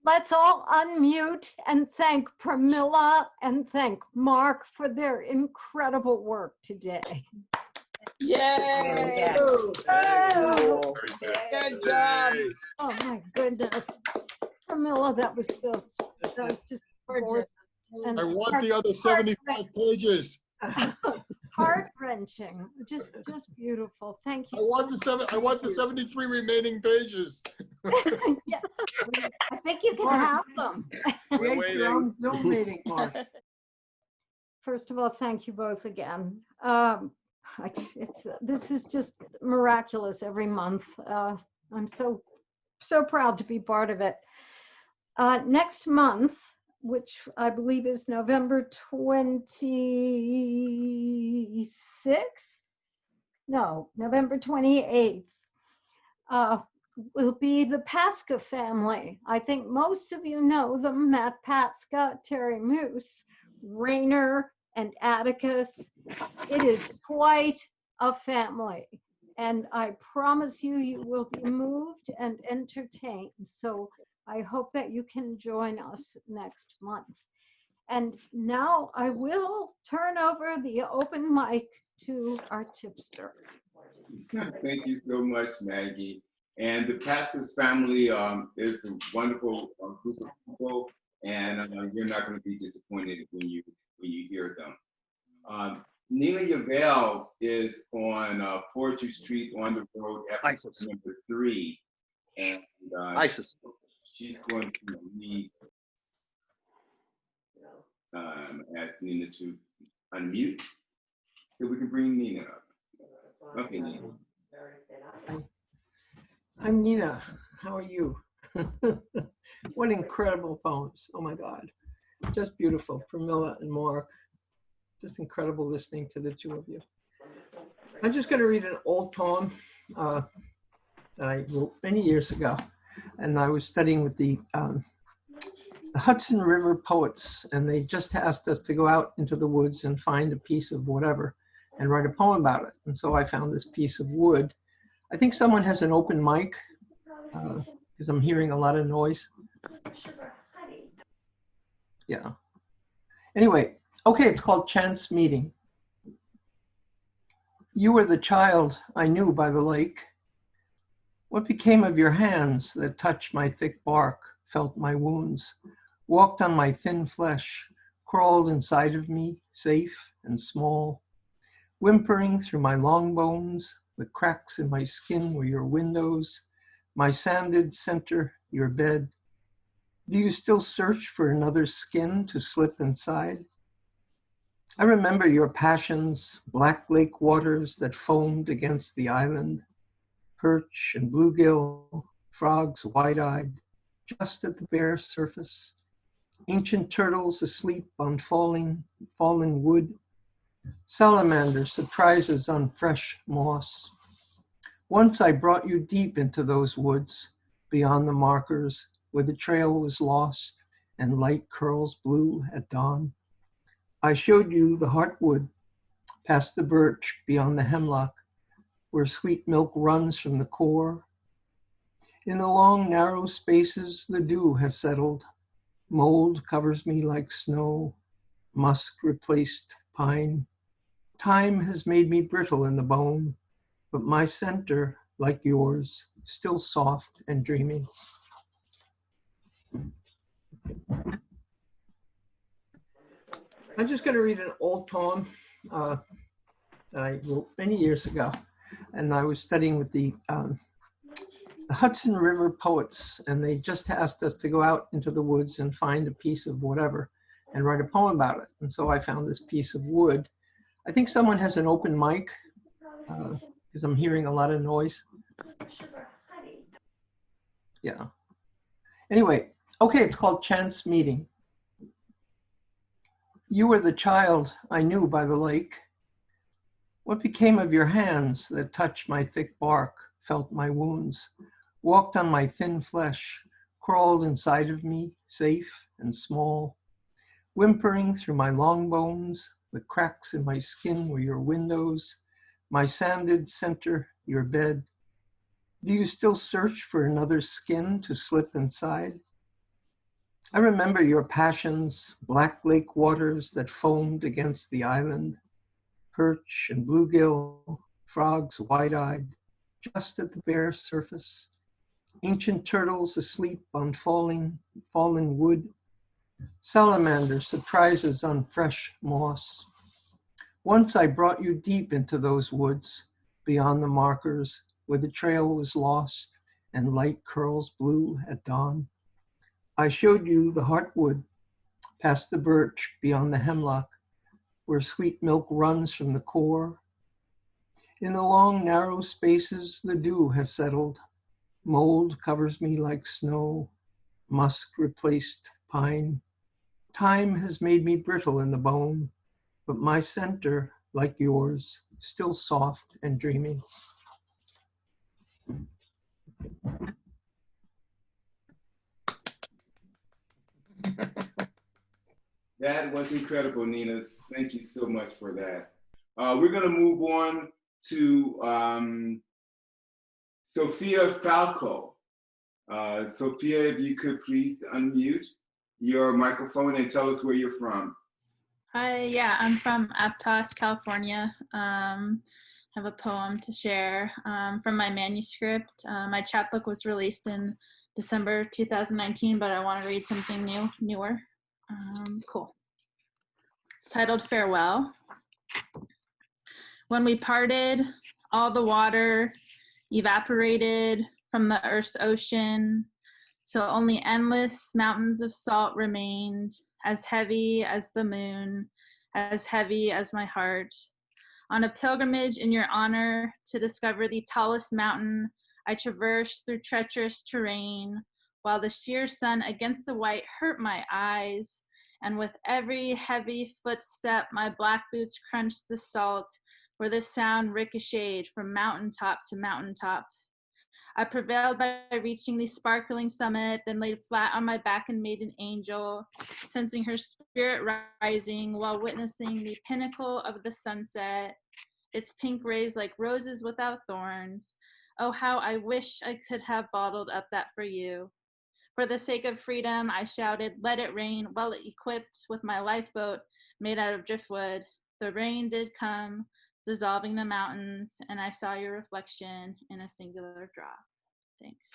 Let's all unmute and thank Pramila and thank Mark for their incredible work today. Yay! Oh, Good job. oh my goodness. Pramila, that was just gorgeous. And I want the other 75 pages. heart-wrenching, just beautiful. Thank you. I want the 73 remaining pages. Yeah, I think you can have them. We're Your own Zoom meeting, Mark. First of all, thank you both again. This is just miraculous every month. I'm so proud to be part of it. Next month, which I believe is November 26th? No, November 28th. Will be the Pasca family. I think most of you know them, Matt Pasca, Terry Moose, Rainer, and Atticus. It is quite a family. And I promise you, you will be moved and entertained. So I hope that you can join us next month. And now I will turn over the open mic to our tipster. Thank you so much, Maggie. And the Pascas family is a wonderful group of people, and you're not going to be disappointed when you hear them. Nina Yavell is on Poetry Street on the Road, episode number 3, and she's going to read. Ask Nina to unmute so we can bring Nina up. Okay, Nina. I'm Nina. How are you? What incredible poems. Oh my God. Just beautiful. Pramila and Mark. Just incredible listening to the two of you. I'm just going to read an old poem that I wrote many years ago. And I was studying with the Hudson River poets, and they just asked us to go out into the woods and find a piece of whatever. and write a poem about it. And so I found this piece of wood. I think someone has an open mic because I'm hearing a lot of noise. Yeah. Anyway, okay, it's called Chance Meeting. You were the child I knew by the lake. What became of your hands that touched my thick bark, felt my wounds, walked on my thin flesh, crawled inside of me, safe and small, whimpering through my long bones? The cracks in my skin were your windows, my sanded center, your bed. Do you still search for another skin to slip inside? I remember your passions, black lake waters that foamed against the island, perch and bluegill, frogs wide-eyed, just at the bare surface, ancient turtles asleep on falling wood, salamander surprises on fresh moss. Once I brought you deep into those woods, beyond the markers, where the trail was lost and light curls blue at dawn. I showed you the heartwood, past the birch, beyond the hemlock, where sweet milk runs from the core. In the long, narrow spaces, the dew has settled. Mold covers me like snow, musk replaced pine. Time has made me brittle in the bone, but my center, like yours, still soft and dreamy. I'm just going to read an old poem that I wrote many years ago. And I was studying with the Hudson River poets, and they just asked us to go out into the woods and find a piece of whatever and write a poem about it. And so I found this piece of wood. I think someone has an open mic because I'm hearing a lot of noise. Yeah. Anyway, okay, it's called Chance Meeting. You were the child I knew by the lake. What became of your hands that touched my thick bark, felt my wounds, walked on my thin flesh, crawled inside of me, safe and small, whimpering through my long bones? The cracks in my skin were your windows, my sanded center, your bed. Do you still search for another skin to slip inside? I remember your passions, black lake waters that foamed against the island, perch and bluegill, frogs wide-eyed, just at the bare surface, ancient turtles asleep on falling wood, salamander surprises on fresh moss. Once I brought you deep into those woods, beyond the markers, where the trail was lost and light curls blue at dawn. I showed you the heartwood, past the birch, beyond the hemlock, where sweet milk runs from the core. In the long, narrow spaces, the dew has settled. Mold covers me like snow, musk replaced pine. Time has made me brittle in the bone, but my center, like yours, still soft and dreamy. That was incredible, Nina. Thank you so much for that. We're going to move on to Sophia Falco. Sophia, if you could please unmute your microphone and tell us where you're from. Hi, yeah, I'm from Aptos, California. Have a poem to share from my manuscript. My chapbook was released in December 2019, but I want to read something newer. Cool. It's titled Farewell. When we parted, all the water evaporated from the Earth's ocean, so only endless mountains of salt remained, as heavy as the moon, as heavy as my heart. On a pilgrimage in your honor to discover the tallest mountain, I traversed through treacherous terrain, while the sheer sun against the white hurt my eyes, and with every heavy footstep, my black boots crunched the salt, where the sound ricocheted from mountaintop to mountaintop. I prevailed by reaching the sparkling summit, then laid flat on my back and made an angel, sensing her spirit rising while witnessing the pinnacle of the sunset, its pink rays like roses without thorns. Oh, how I wish I could have bottled up that for you. For the sake of freedom, I shouted, let it rain, well equipped with my lifeboat made out of driftwood. The rain did come, dissolving the mountains, and I saw your reflection in a singular drop. Thanks.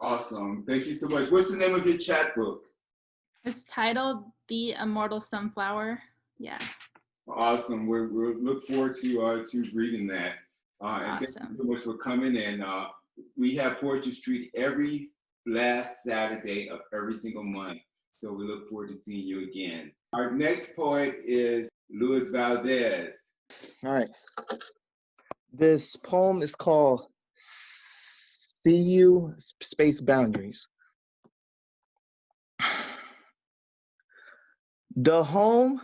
Awesome. Thank you so much. What's the name of your chat book? It's titled The Immortal Sunflower. Yeah. Awesome. We'll look forward to reading that. And thank you so much for coming in. We have Poetry Street every last Saturday of every single month. So we look forward to seeing you again. Our next poet is Luis Valdez. All right. This poem is called See You, Space Boundaries. The home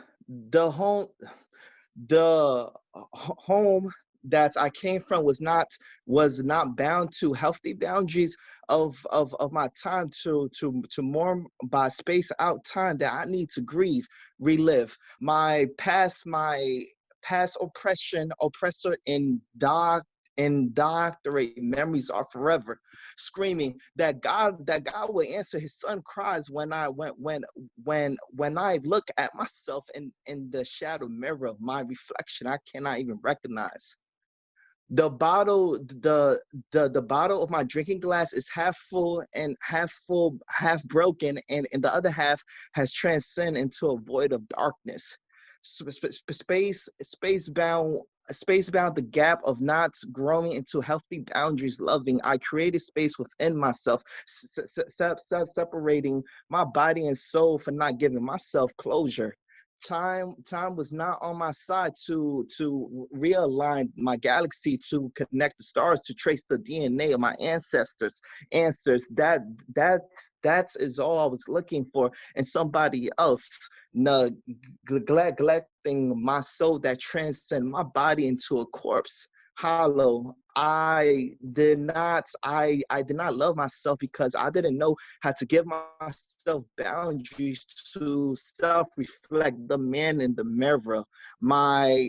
that I came from was not bound to healthy boundaries of my time to more by space out time that I need to grieve, relive my past oppressor indoctrinate memories are forever, screaming that God will answer his son cries when I look at myself in the shadow mirror of my reflection I cannot even recognize. The bottle of my drinking glass is half full, half broken, and the other half has transcended into a void of darkness. Space bound, the gap of not growing into healthy boundaries, loving. I created space within myself, separating my body and soul for not giving myself closure. Time was not on my side to realign my galaxy, to connect the stars, to trace the DNA of my ancestors. Answers that is all I was looking for in somebody else. Neglecting my soul that transcend my body into a corpse. Hollow. I did not love myself because I didn't know how to give myself boundaries to self-reflect. The man in the mirror. My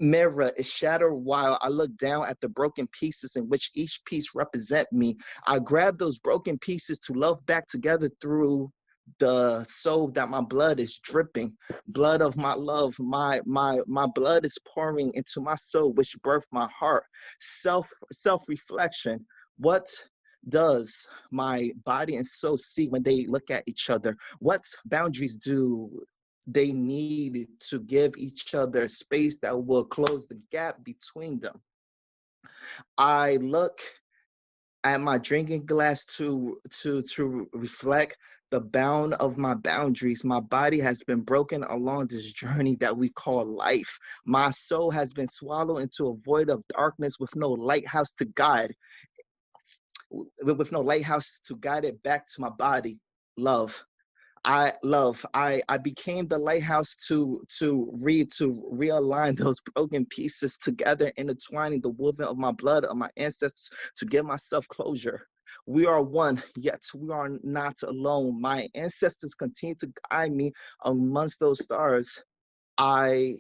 mirror is shattered while I look down at the broken pieces in which each piece represent me. I grab those broken pieces to love back together through the soul that my blood is dripping, blood of my love. My blood is pouring into my soul, which birthed my heart. Self-reflection. What does my body and soul see when they look at each other? What boundaries do they need to give each other space that will close the gap between them? I look at my drinking glass to reflect the bound of my boundaries. My body has been broken along this journey that we call life. My soul has been swallowed into a void of darkness with no lighthouse to guide it back to my body. Love. I became the lighthouse to realign those broken pieces together, intertwining the woven of my blood, of my ancestors, to give myself closure. We are one, yet we are not alone. My ancestors continue to guide me amongst those stars. I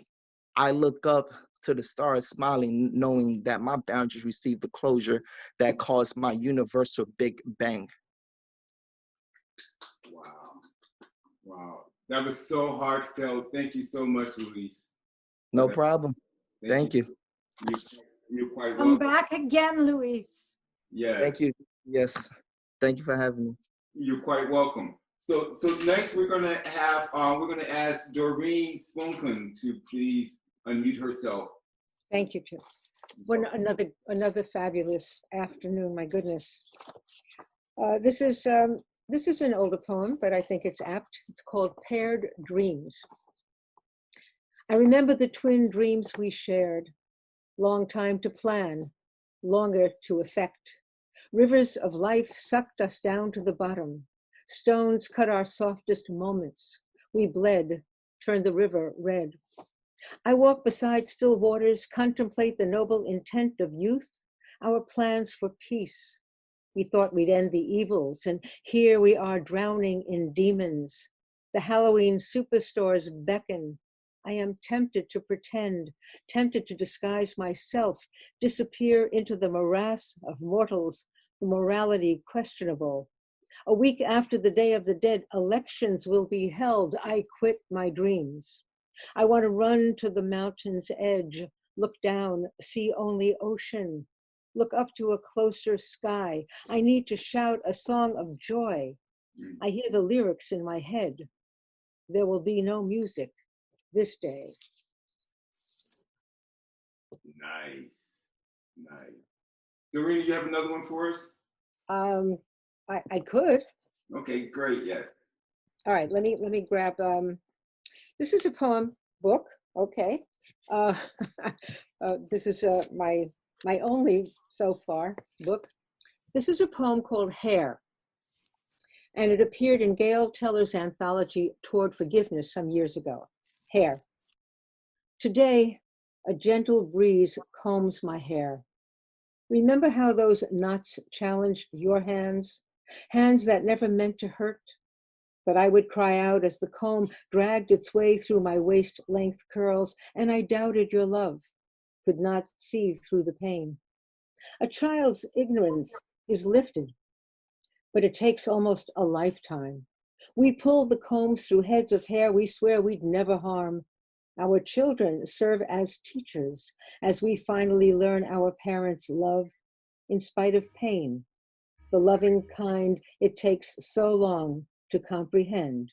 look up to the stars, smiling, knowing that my boundaries receive the closure that caused my universal Big Bang. Wow, that was so heartfelt. Thank you so much, Luis. No problem. Thank you. You're quite Come welcome. back again, Luis. Yes. Thank you. Yes. Thank you for having me. You're quite welcome. So next we're gonna ask Doreen Spunken to please unmute herself. Thank you, Jim. Another fabulous afternoon. My goodness. This is an older poem, but I think it's apt. It's called Paired Dreams. I remember the twin dreams we shared. Long time to plan, longer to effect. Rivers of life sucked us down to the bottom. Stones cut our softest moments. We bled, turned the river red. I walk beside still waters, contemplate the noble intent of youth. our plans for peace. We thought we'd end the evils, and here we are drowning in demons. The Halloween superstores beckon. I am tempted to pretend, tempted to disguise myself, disappear into the morass of mortals, the morality questionable. A week after the Day of the Dead, elections will be held. I quit my dreams. I want to run to the mountain's edge, look down, see only ocean, look up to a closer sky. I need to shout a song of joy. I hear the lyrics in my head. There will be no music this day. Nice, nice. Doreen, you have another one for us? I could. Okay, great, yes. All right, let me grab, this is a poem book, okay. This is my only, so far, book. This is a poem called Hair, and it appeared in Gail Teller's anthology Toward Forgiveness some years ago. Hair. Today, a gentle breeze combs my hair. Remember how those knots challenged your hands? Hands that never meant to hurt? But I would cry out as the comb dragged its way through my waist-length curls, and I doubted your love, could not see through the pain. A child's ignorance is lifted, but it takes almost a lifetime. We pull the combs through heads of hair we swear we'd never harm. Our children serve as teachers as we finally learn our parents' love in spite of pain, the loving kind it takes so long to comprehend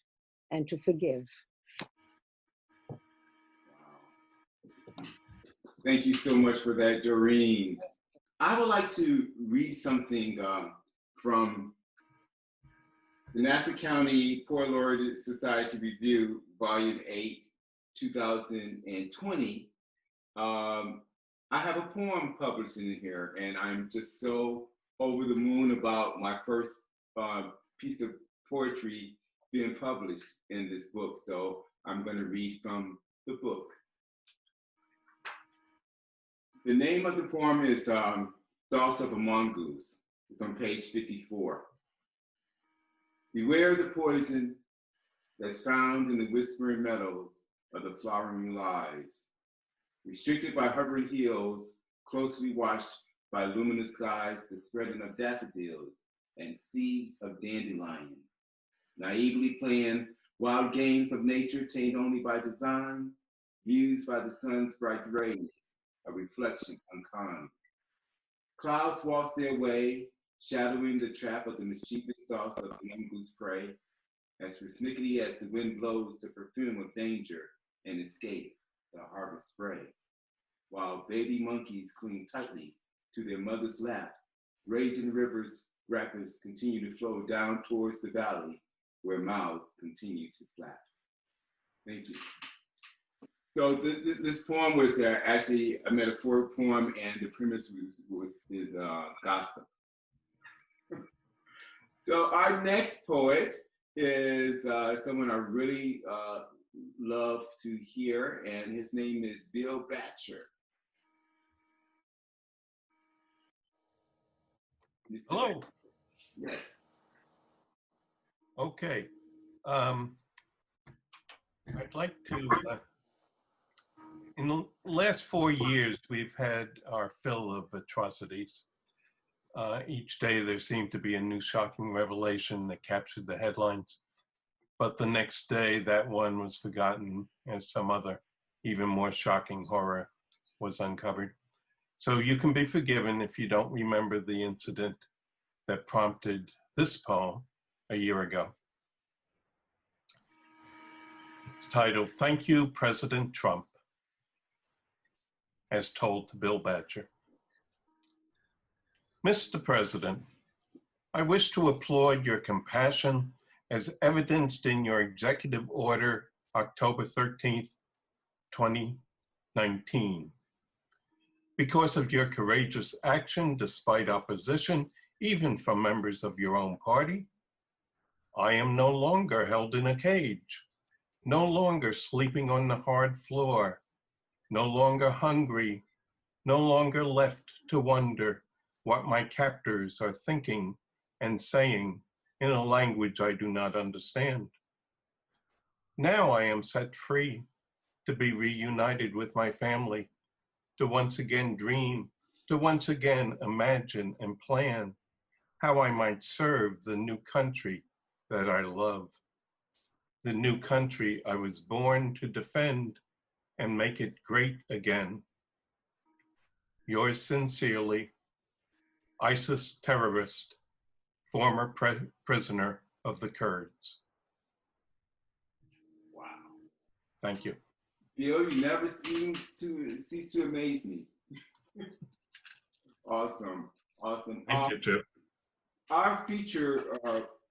and to forgive. Thank you so much for that, Doreen. I would like to read something from the Nassau County Poet Laureate Society Review, Volume 8, 2020. I have a poem published in here, and I'm just so over the moon about my first piece of poetry being published in this book. So I'm going to read from the book. The name of the poem is Thoughts of a Mongoose. It's on page 54. Beware the poison that's found in the whispering meadows of the flowering lies, restricted by hovering hills, closely watched by luminous skies, the spreading of daffodils and seeds of dandelion, naively playing wild games of nature tamed only by design, used by the sun's bright rays, a reflection unkind. Clouds waltz their way, shadowing the trap of the mischievous thoughts of the mongoose prey, as persnickety as the wind blows the perfume of danger and escape the harvest spray. While baby monkeys cling tightly to their mother's lap, raging rivers, rapids continue to flow down towards the valley where mouths continue to flap. Thank you. So this poem was actually a metaphoric poem, and the premise is gossip. So our next poet is someone I really love to hear, and his name is Bill Batcher. Mr. Hello. Batcher. Yes. Okay. I'd like to, in the last 4 years, we've had our fill of atrocities. Each day there seemed to be a new shocking revelation that captured the headlines. But the next day, that one was forgotten as some other, even more shocking horror was uncovered. So you can be forgiven if you don't remember the incident that prompted this poem a year ago. It's titled, Thank You, President Trump, as told to Bill Batcher. Mr. President, I wish to applaud your compassion as evidenced in your executive order, October 13th, 2019. Because of your courageous action despite opposition, even from members of your own party, I am no longer held in a cage, no longer sleeping on the hard floor, no longer hungry, no longer left to wonder what my captors are thinking and saying in a language I do not understand. Now I am set free to be reunited with my family, to once again dream, to once again imagine and plan how I might serve the new country that I love, the new country I was born to defend and make it great again. Yours sincerely, ISIS terrorist, former prisoner of the Kurds. Wow. Thank you. Bill, you never cease to amaze me. Awesome, awesome. Thank you, too. Our feature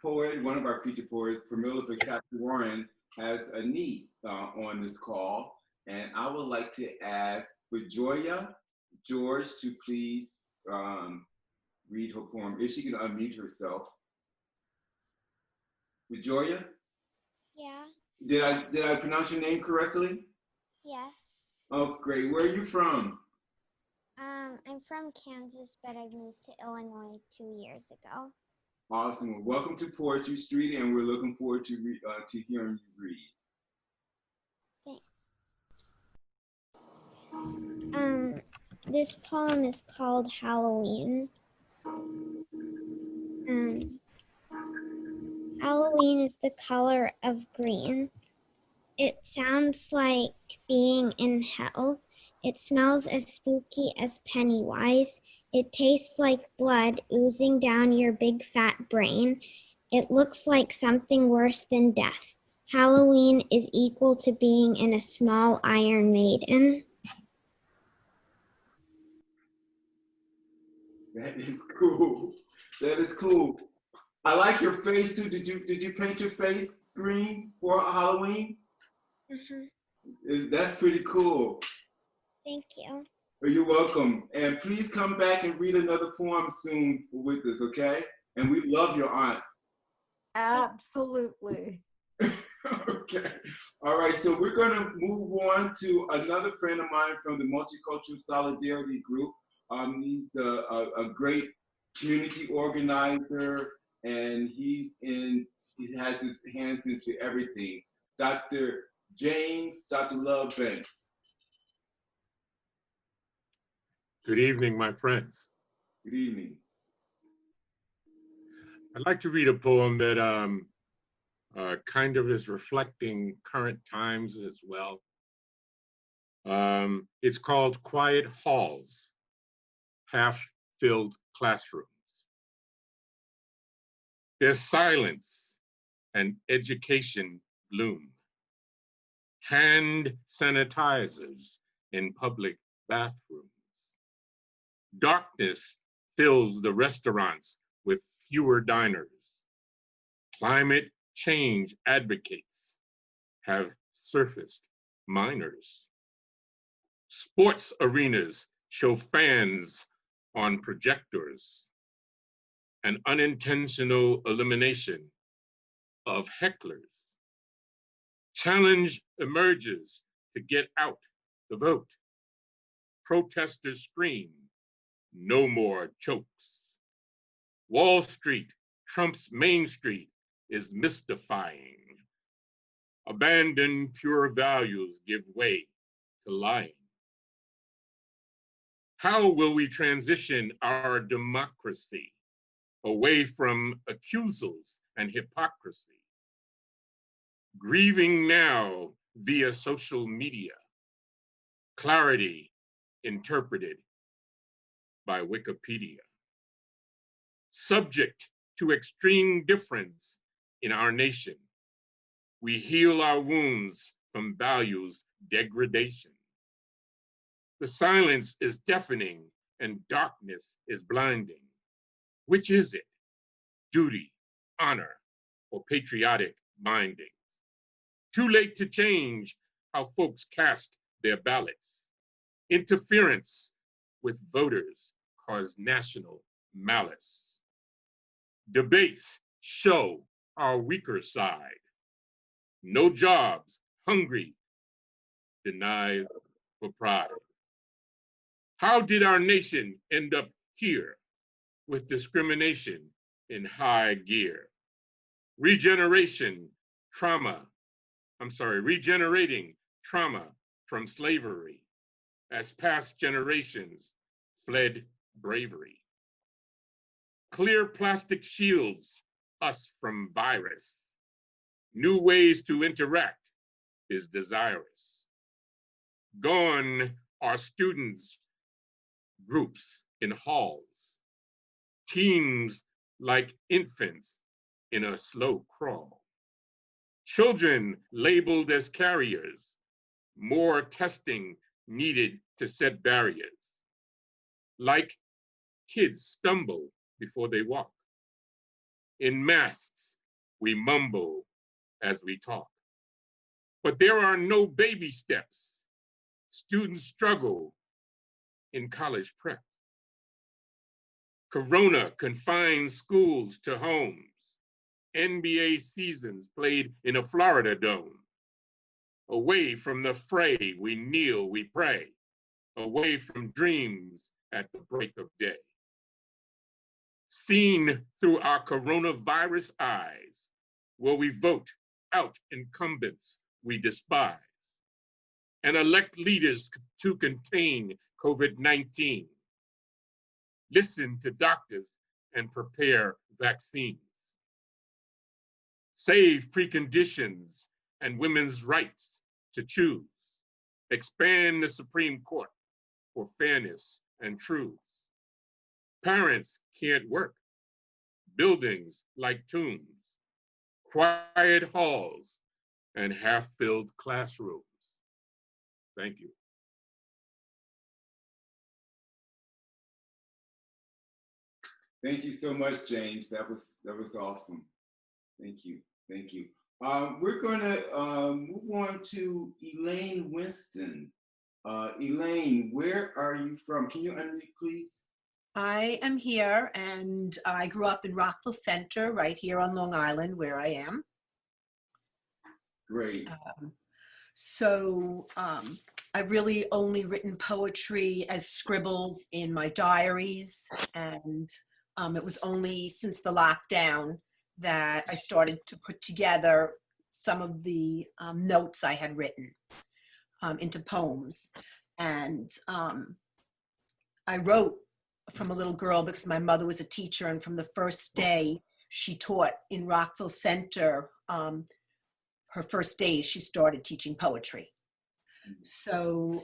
poet, one of our feature poets, Pramila Venkateswaran, has a niece on this call, and I would like to ask Bejoya George to please read her poem, if she can unmute herself. Bejoya? Yeah. Did I pronounce your name correctly? Yes. Oh, great. Where are you from? I'm from Kansas, but I moved to Illinois 2 years ago. Awesome. Well, welcome to Poetry Street, and we're looking forward to hearing you read. Thanks. This poem is called Halloween. Halloween is the color of green. It sounds like being in hell. It smells as spooky as Pennywise. It tastes like blood oozing down your big fat brain. It looks like something worse than death. Halloween is equal to being in a small Iron Maiden. That is cool. That is cool. I like your face too. Did you paint your face green for Halloween? Mm-hmm. That's pretty cool. Thank you. You're welcome. And please come back and read another poem soon with us, okay? And we love your aunt. Absolutely. Okay. All right. So we're going to move on to another friend of mine from the Multicultural Solidarity Group. He's a great community organizer, and he has his hands into everything. Dr. Love Banks. Good evening, my friends. Good evening. I'd like to read a poem that kind of is reflecting current times as well. It's called Quiet Halls, Half-Filled Classrooms. There's silence and education bloom. Hand sanitizers in public bathrooms. Darkness fills the restaurants with fewer diners. Climate change advocates have surfaced minors. Sports arenas show fans on projectors. An unintentional elimination of hecklers. Challenge emerges to get out the vote. Protesters scream, no more chokes. Wall Street, Trump's Main Street, is mystifying. Abandoned pure values give way to lying. How will we transition our democracy away from accusals and hypocrisy? Grieving now via social media. Clarity interpreted by Wikipedia. Subject to extreme difference in our nation, we heal our wounds from values degradation. The silence is deafening and darkness is blinding. Which is it? Duty, honor, or patriotic mindings? Too late to change how folks cast their ballots. Interference with voters cause national malice. Debates show our weaker side. No jobs, hungry, denied for pride. How did our nation end up here? with discrimination in high gear. Regenerating trauma from slavery as past generations fled bravery. Clear plastic shields us from virus. New ways to interact is desirous. Gone are students' groups in halls, teams like infants in a slow crawl. Children labeled as carriers, more testing needed to set barriers. Like kids stumble before they walk. In masks, we mumble as we talk. But there are no baby steps. Students struggle in college prep. Corona confines schools to homes. NBA seasons played in a Florida dome. Away from the fray, we kneel, we pray. Away from dreams at the break of day. Seen through our coronavirus eyes, will we vote out incumbents we despise and elect leaders to contain COVID-19. Listen to doctors and prepare vaccines. Save preconditions and women's rights to choose. Expand the Supreme Court for fairness and truths. Parents can't work. Buildings like tombs. Quiet halls and half-filled classrooms. Thank you. Thank you so much, James. That was awesome. Thank you. Thank you. We're going to move on to Elaine Winston. Elaine, where are you from? Can you unmute, please? I am here, and I grew up in Rockville Center, right here on Long Island, where I am. Great. I've really only written poetry as scribbles in my diaries, and it was only since the lockdown that I started to put together some of the notes I had written into poems. And I wrote from a little girl because my mother was a teacher, and from the first day she taught in Rockville Center, her first days she started teaching poetry. So,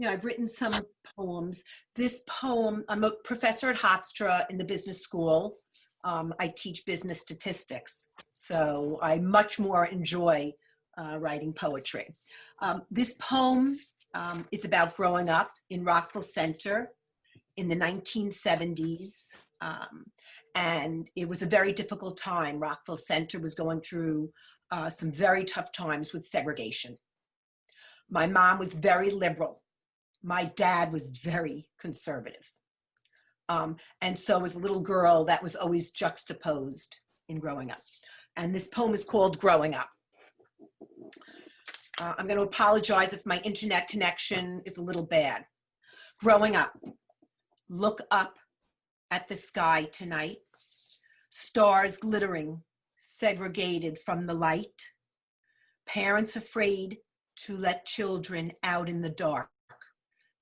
I've written some poems. This poem, I'm a professor at Hofstra in the business school. I teach business statistics, so I much more enjoy writing poetry. This poem is about growing up in Rockville Center in the 1970s, and it was a very difficult time. Rockville Center was going through some very tough times with segregation. My mom was very liberal. My dad was very conservative. And so as a little girl, that was always juxtaposed in growing up. And this poem is called Growing Up. I'm going to apologize if my internet connection is a little bad. Growing up, look up at the sky tonight. Stars glittering, segregated from the light. Parents afraid to let children out in the dark.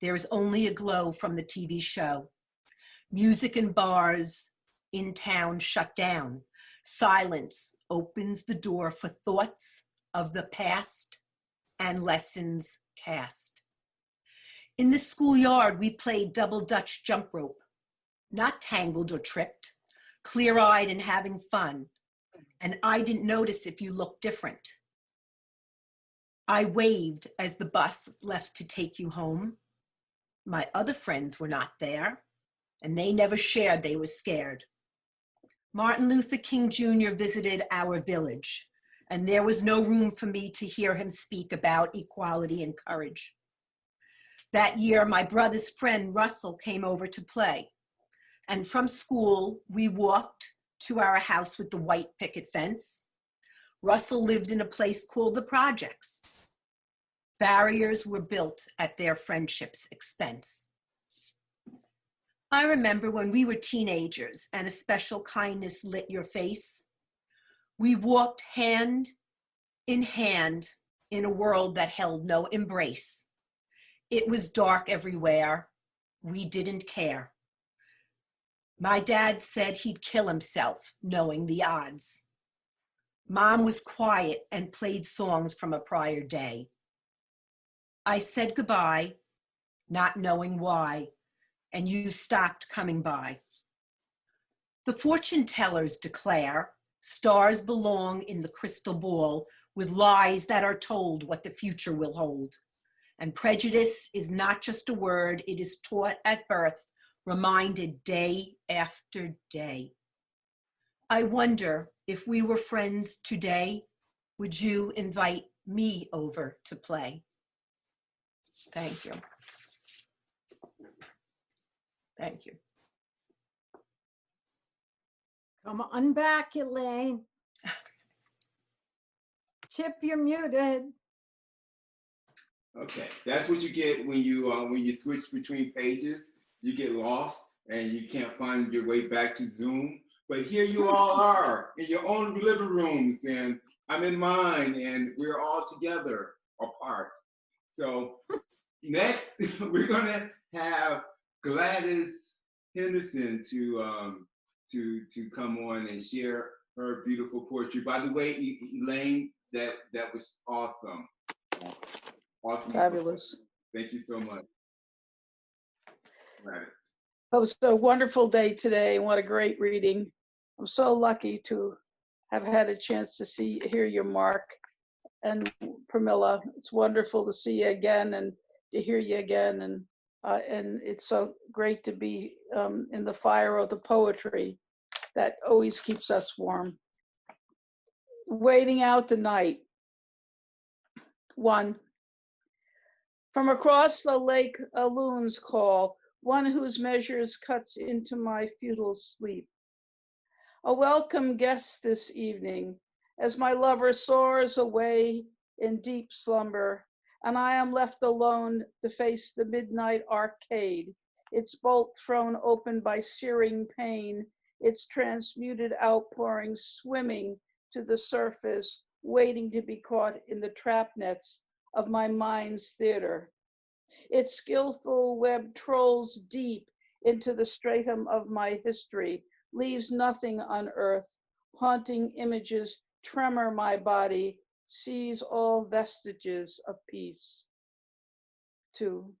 There is only a glow from the TV show. Music and bars in town shut down. Silence opens the door for thoughts of the past and lessons cast. In the schoolyard, we played double Dutch jump rope, not tangled or tripped, clear-eyed and having fun. And I didn't notice if you looked different. I waved as the bus left to take you home. My other friends were not there, and they never shared they were scared. Martin Luther King Jr. visited our village, and there was no room for me to hear him speak about equality and courage. That year, my brother's friend Russell came over to play, and from school, we walked to our house with the white picket fence. Russell lived in a place called the Projects. Barriers were built at their friendship's expense. I remember when we were teenagers and a special kindness lit your face. We walked hand in hand in a world that held no embrace. It was dark everywhere. We didn't care. My dad said he'd kill himself, knowing the odds. Mom was quiet and played songs from a prior day. I said goodbye, not knowing why, and you stopped coming by. The fortune tellers declare stars belong in the crystal ball with lies that are told what the future will hold. And prejudice is not just a word, it is taught at birth, reminded day after day. I wonder if we were friends today, would you invite me over to play? Thank you. Thank you. Come on back, Elaine. Chip, you're muted. Okay, that's what you get when you switch between pages. You get lost and you can't find your way back to Zoom. But here you all are in your own living rooms, and I'm in mine, and we're all together apart. So next, we're gonna have Gladys Henderson to come on and share her beautiful poetry. By the way, Elaine, that was awesome. Awesome. Fabulous. Thank you so much. Gladys. It was a wonderful day today, and what a great reading. I'm so lucky to have had a chance to hear your Mark and Pramila. It's wonderful to see you again and to hear you again, and it's so great to be in the fire of the poetry that always keeps us warm. Waiting out the night. 1. From across the lake, a loon's call, one whose measures cuts into my futile sleep. A welcome guest this evening, as my lover soars away in deep slumber, and I am left alone to face the midnight arcade, its bolt thrown open by searing pain, its transmuted outpouring swimming to the surface, waiting to be caught in the trap nets of my mind's theater. Its skillful web trolls deep into the stratum of my history, leaves nothing unearthed, haunting images tremor my body, sees all vestiges of peace. 2.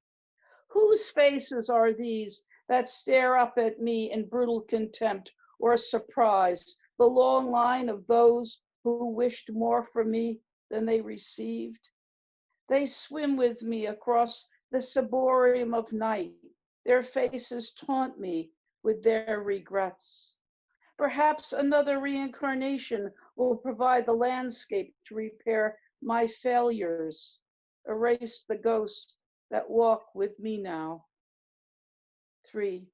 Whose faces are these that stare up at me in brutal contempt or surprise, the long line of those who wished more from me than they received? They swim with me across the ciborium of night. Their faces taunt me with their regrets. Perhaps another reincarnation will provide the landscape to repair my failures, erase the ghosts that walk with me now. 3.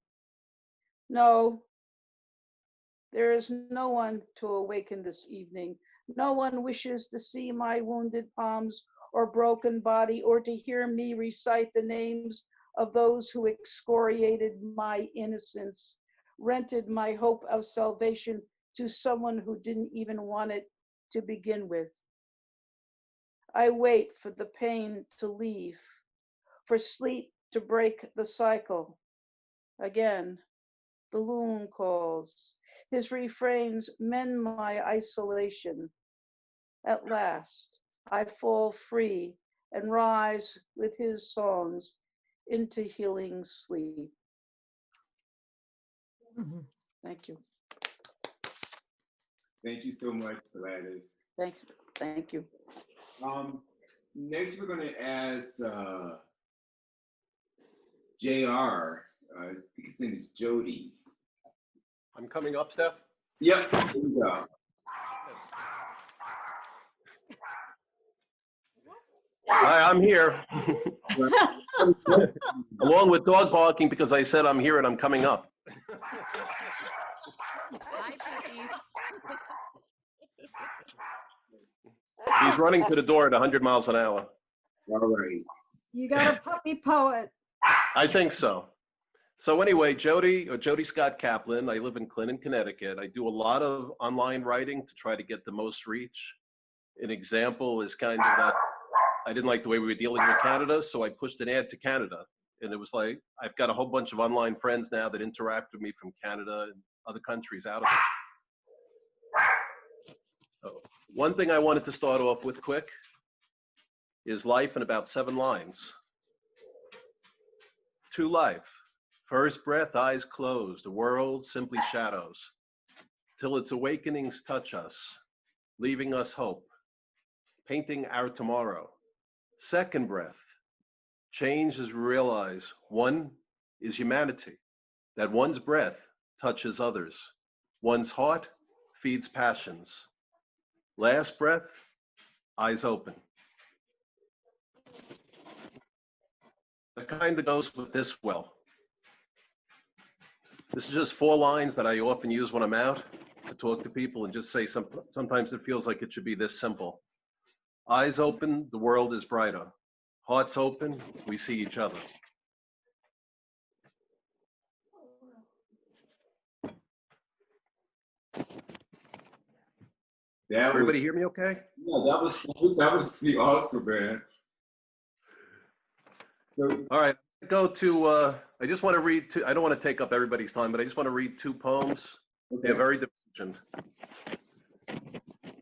No, there is no one to awaken this evening. No one wishes to see my wounded palms or broken body, or to hear me recite the names of those who excoriated my innocence, rented my hope of salvation to someone who didn't even want it to begin with. I wait for the pain to leave, for sleep to break the cycle. Again, the loon calls. His refrains mend my isolation. At last, I fall free and rise with his songs into healing sleep. Thank you. Thank you so much, Gladys. Thank you. Thank you. Next, we're going to ask JR. I think his name is Jody. I'm coming up, Steph? Yep. Here we go. Hi, I'm here. Along with dog barking because I said I'm here and I'm coming up. Hi, puppies. He's running to the door at 100 miles an hour. All right. You got a puppy poet. I think so. So anyway, Jody Scott Kaplan, I live in Clinton, Connecticut. I do a lot of online writing to try to get the most reach. An example is kind of that I didn't like the way we were dealing with Canada, so I pushed an ad to Canada. And it was like, I've got a whole bunch of online friends now that interact with me from Canada and other countries out of it. So one thing I wanted to start off with quick is life in about 7 lines. To life. First breath, eyes closed, the world simply shadows, till its awakenings touch us, leaving us hope, painting our tomorrow. Second breath, change as we realize one is humanity, that one's breath touches others, one's heart feeds passions. Last breath, eyes open. The kind that goes with this well. This is just 4 lines that I often use when I'm out to talk to people and just say sometimes it feels like it should be this simple. Eyes open, the world is brighter. Hearts open, we see each other. Everybody hear me okay? Yeah, that was pretty awesome, man. So, all right, go to, I just want to read I don't want to take up everybody's time, but I just want to read 2 poems. Okay. They're very dimensioned.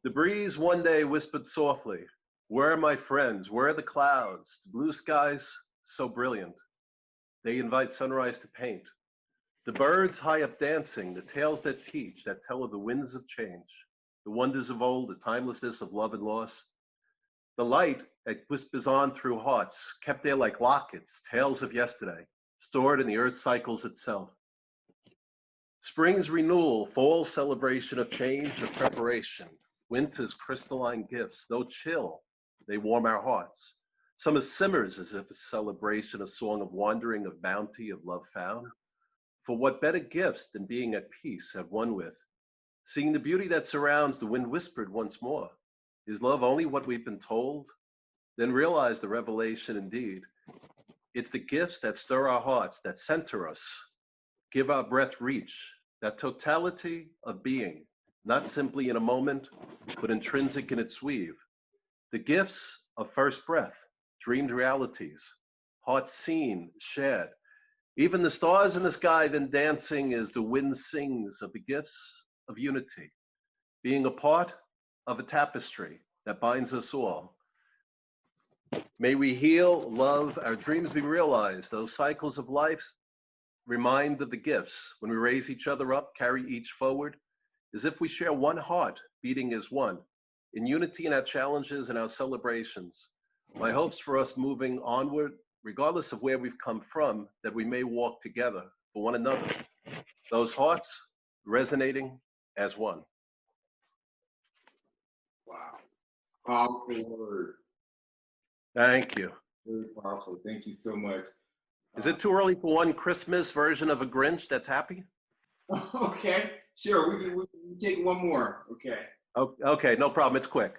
The breeze one day whispered softly, where are my friends? Where are the clouds? The blue skies so brilliant. They invite sunrise to paint. The birds high up dancing, the tales that teach, that tell of the winds of change, the wonders of old, the timelessness of love and loss. The light that whispers on through hearts, kept there like lockets, tales of yesterday, stored in the earth's cycles itself. Spring's renewal, fall celebration of change, of preparation, winter's crystalline gifts, though chill, they warm our hearts. Summer simmers as if a celebration, a song of wandering, of bounty, of love found. For what better gifts than being at peace at one with? Seeing the beauty that surrounds, the wind whispered once more, is love only what we've been told? Then realize the revelation indeed. It's the gifts that stir our hearts, that center us, give our breath reach, that totality of being, not simply in a moment, but intrinsic in its weave. The gifts of first breath, dreamed realities, hearts seen, shared. Even the stars in the sky then dancing as the wind sings of the gifts of unity, being a part of a tapestry that binds us all. May we heal, love, our dreams be realized, those cycles of life remind of the gifts. When we raise each other up, carry each forward, as if we share one heart, beating as one, in unity in our challenges and our celebrations. My hopes for us moving onward, regardless of where we've come from, that we may walk together for one another. Those hearts resonating as one. wow. Powerful words. Thank you. Really powerful. Thank you so much. Is it too early for one Christmas version of a Grinch that's happy? Okay, sure. We can take one more. Okay. Okay, no problem. It's quick.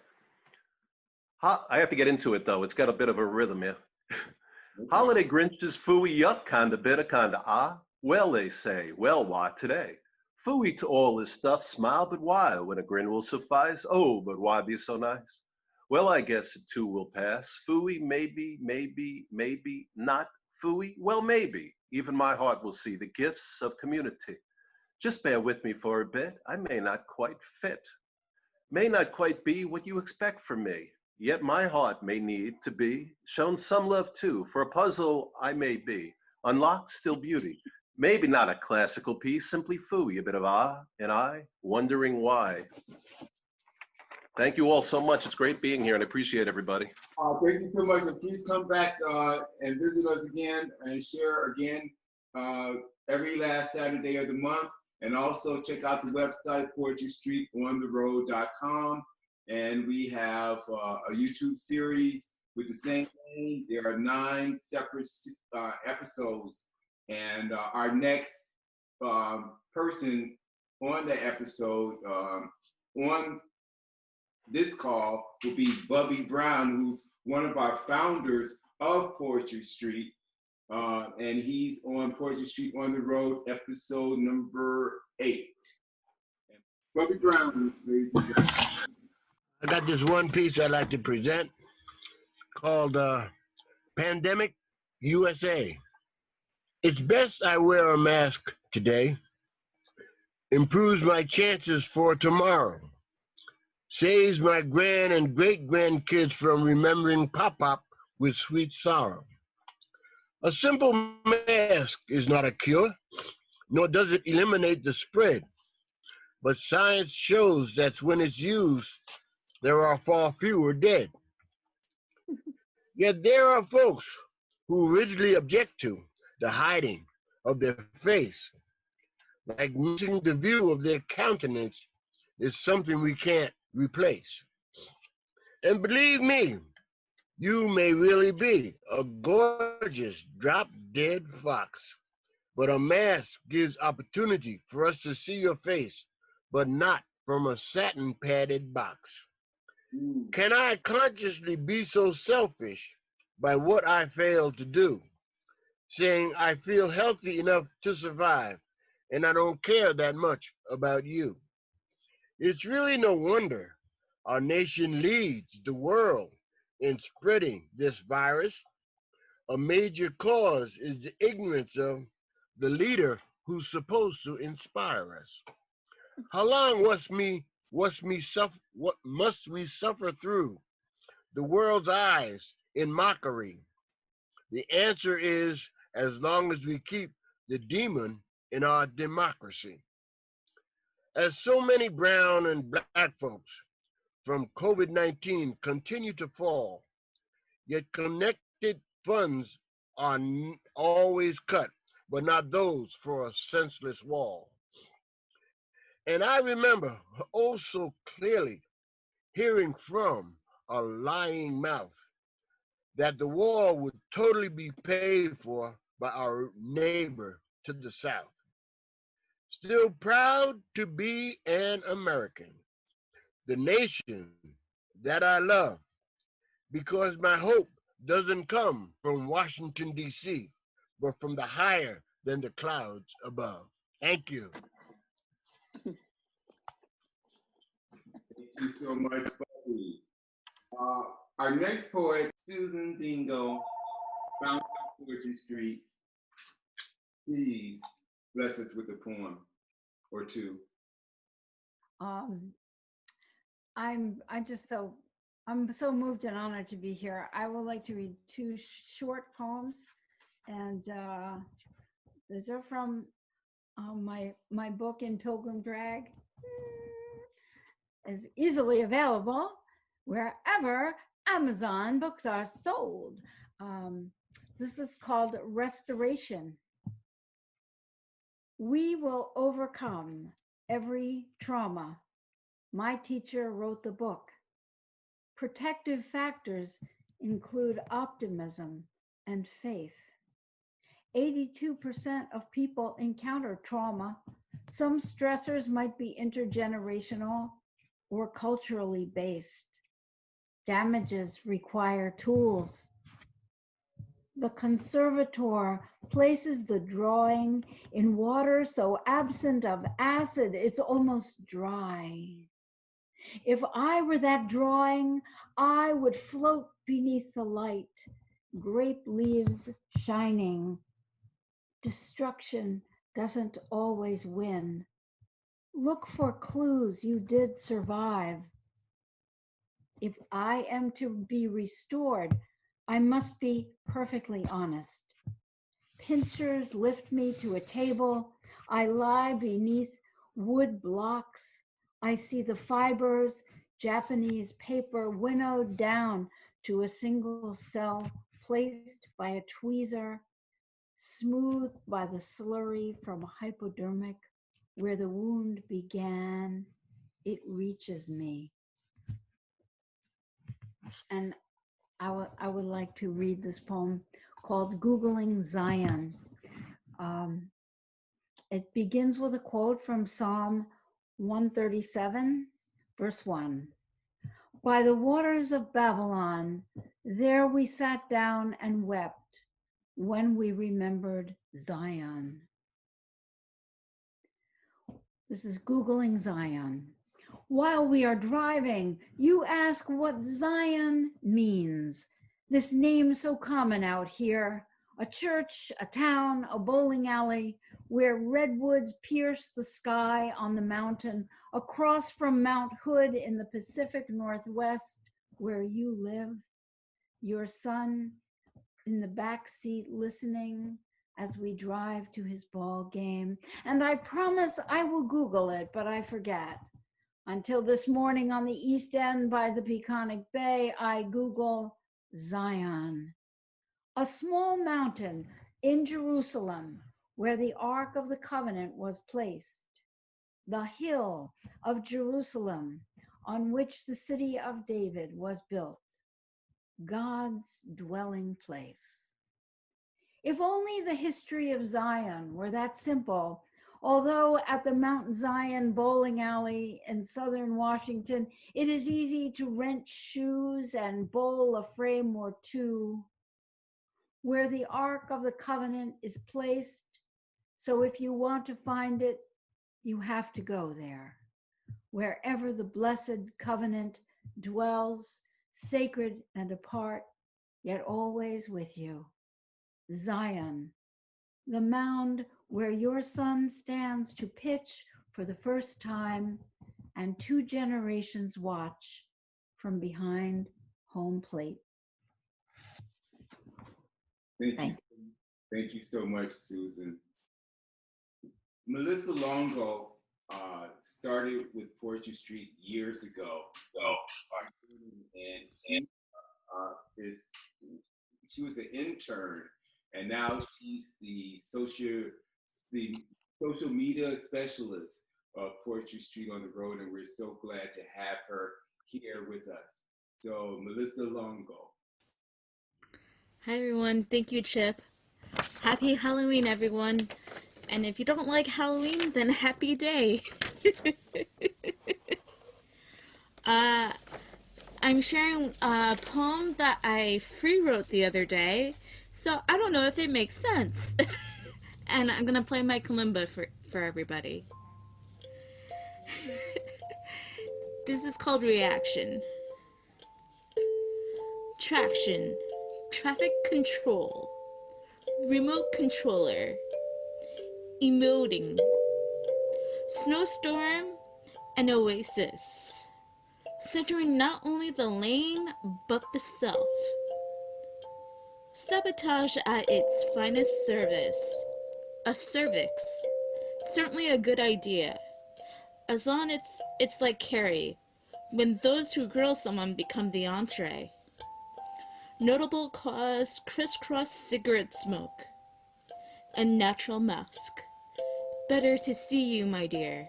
I have to get into it though. It's got a bit of a rhythm here. Okay. Holiday Grinches fooey yuck, kinda bitter, kinda ah. Well, they say, well, why today? Fooey to all this stuff, smile, but why? When a grin will suffice. Oh, but why be so nice? Well, I guess it too will pass. Fooey, maybe, maybe, maybe not. Fooey, well, maybe. Even my heart will see the gifts of community. Just bear with me for a bit. I may not quite fit. May not quite be what you expect from me. Yet my heart may need to be shown some love too. For a puzzle I may be. Unlocked still beauty. Maybe not a classical piece, simply fooey, a bit of ah, and I, wondering why. Thank you all so much. It's great being here and I appreciate everybody. Thank you so much. And please come back and visit us again and share again every last Saturday of the month. And also check out the website, poetrystreetontheroad.com. And we have a YouTube series with the same name. There are 9 separate episodes. And our next person on the episode on this call will be Bubby Brown, who's one of our founders of Poetry Street. and he's on Poetry Street on the Road, episode number 8. Bobby Brown, ladies and gentlemen. I got this one piece I'd like to present. It's called Pandemic USA. It's best I wear a mask today. Improves my chances for tomorrow. Saves my grand and great grandkids from remembering Pop-Pop with sweet sorrow. A simple mask is not a cure, nor does it eliminate the spread. But science shows that when it's used, there are far fewer dead. Yet there are folks who rigidly object to the hiding of their face, like missing the view of their countenance is something we can't replace. And believe me, you may really be a gorgeous drop-dead fox, but a mask gives opportunity for us to see your face, but not from a satin-padded box. Can I consciously be so selfish by what I fail to do, saying I feel healthy enough to survive, and I don't care that much about you? It's really no wonder our nation leads the world in spreading this virus. A major cause is the ignorance of the leader who's supposed to inspire us. How long must we suffer through the world's eyes in mockery? The answer is as long as we keep the demon in our democracy. As so many brown and black folks from COVID-19 continue to fall, yet connected funds are always cut, but not those for a senseless wall. And I remember oh so clearly hearing from a lying mouth that the wall would totally be paid for by our neighbor to the south. Still proud to be an American, the nation that I love, because my hope doesn't come from Washington, D.C., but from the higher than the clouds above. Thank you. Thank you so much, Bobby. Our next poet, Susan Dingo, found on Poetry Street. Please bless us with a poem or two. I'm so moved and honored to be here. I would like to read 2 short poems, and these are from my book In Pilgrim Drag. Is easily available wherever Amazon books are sold. This is called Restoration. We will overcome every trauma. My teacher wrote the book. Protective factors include optimism and faith. 82% of people encounter trauma. Some stressors might be intergenerational or culturally based. Damages require tools. The conservator places the drawing in water so absent of acid, it's almost dry. If I were that drawing, I would float beneath the light, grape leaves shining. Destruction doesn't always win. Look for clues you did survive. If I am to be restored, I must be perfectly honest. Pincers lift me to a table. I lie beneath wood blocks. I see the fibers, Japanese paper winnowed down to a single cell, placed by a tweezer, smoothed by the slurry from hypodermic. Where the wound began, it reaches me. And I would like to read this poem called Googling Zion. It begins with a quote from Psalm 137, verse 1. By the waters of Babylon, there we sat down and wept. when we remembered Zion. This is Googling Zion. While we are driving, you ask what Zion means. This name so common out here. A church, a town, a bowling alley, where redwoods pierce the sky on the mountain, across from Mount Hood in the Pacific Northwest, where you live. Your son in the back seat listening as we drive to his ball game. And I promise I will Google it, but I forget. Until this morning on the East End by the Peconic Bay, I Google Zion, a small mountain in Jerusalem where the Ark of the Covenant was placed, the hill of Jerusalem on which the city of David was built, God's dwelling place. If only the history of Zion were that simple, although at the Mount Zion bowling alley in southern Washington, it is easy to rent shoes and bowl a frame or two, where the Ark of the Covenant is placed. So if you want to find it, you have to go there. Wherever the blessed covenant dwells, sacred and apart, yet always with you. Zion, the mound where your son stands to pitch for the first time and 2 generations watch from behind home plate. Thank you so much, Susan. Melissa Longo started with Poetry Street years ago. And she was an intern, and now she's the social media specialist of Poetry Street on the Road, and we're so glad to have her here with us. So, Melissa Longo. Hi, everyone. Thank you, Chip. Happy Halloween, everyone. And if you don't like Halloween, then happy day. I'm sharing a poem that I free wrote the other day, so I don't know if it makes sense. And I'm gonna play my kalimba for everybody. This is called Reaction. Traction, traffic control, remote controller, emoting, snowstorm, and oasis, centering not only the lane, but the self. Sabotage at its finest service. A cervix, certainly a good idea. As long as it's like Carrie, when those who grill someone become the entree. Notable cause, crisscross cigarette smoke. A natural mask. Better to see you, my dear.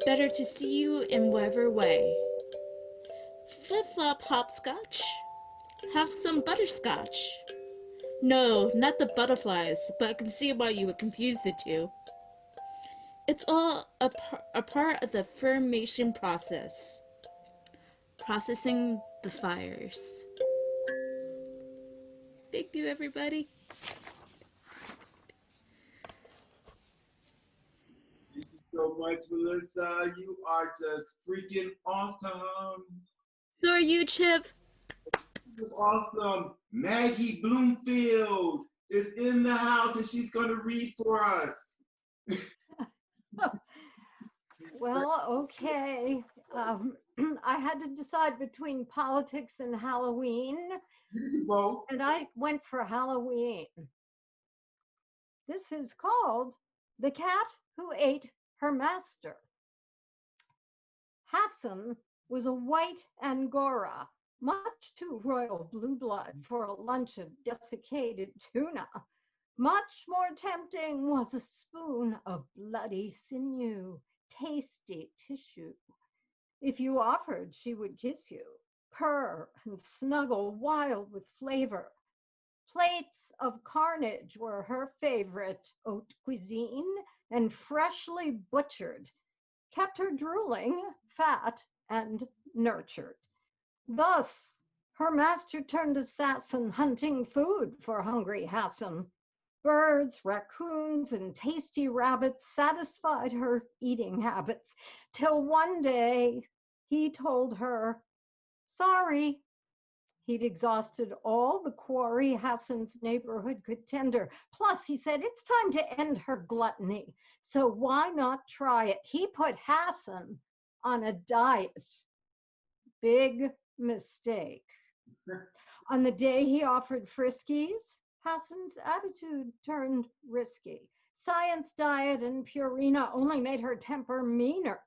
Better to see you in whatever way. Flip-flop hopscotch. Have some butterscotch. No, not the butterflies, but I can see why you would confuse the two. It's all a part of the fermentation process. Processing the fires. Thank you, everybody. Thank you so much, Melissa. You are just freaking awesome. So are you, Chip. You're awesome. Maggie Bloomfield is in the house and she's going to read for us. Well, okay. I had to decide between politics and Halloween, and I went for Halloween. This is called The Cat Who Ate Her Master. Hassan was a white Angora, much too royal blue blood for a lunch of desiccated tuna. Much more tempting was a spoon of bloody sinew, tasty tissue. If you offered, she would kiss you, purr and snuggle wild with flavor. Plates of carnage were her favorite haute cuisine, and freshly butchered kept her drooling, fat, and nurtured. Thus, Her master turned assassin, hunting food for hungry Hassan. Birds, raccoons, and tasty rabbits satisfied her eating habits, till one day he told her, sorry. He'd exhausted all the quarry Hassan's neighborhood could tender. Plus, he said, it's time to end her gluttony. So why not try it? He put Hassan on a diet. Big mistake. On the day he offered Friskies, Hassan's attitude turned risky. Science diet and Purina only made her temper meaner.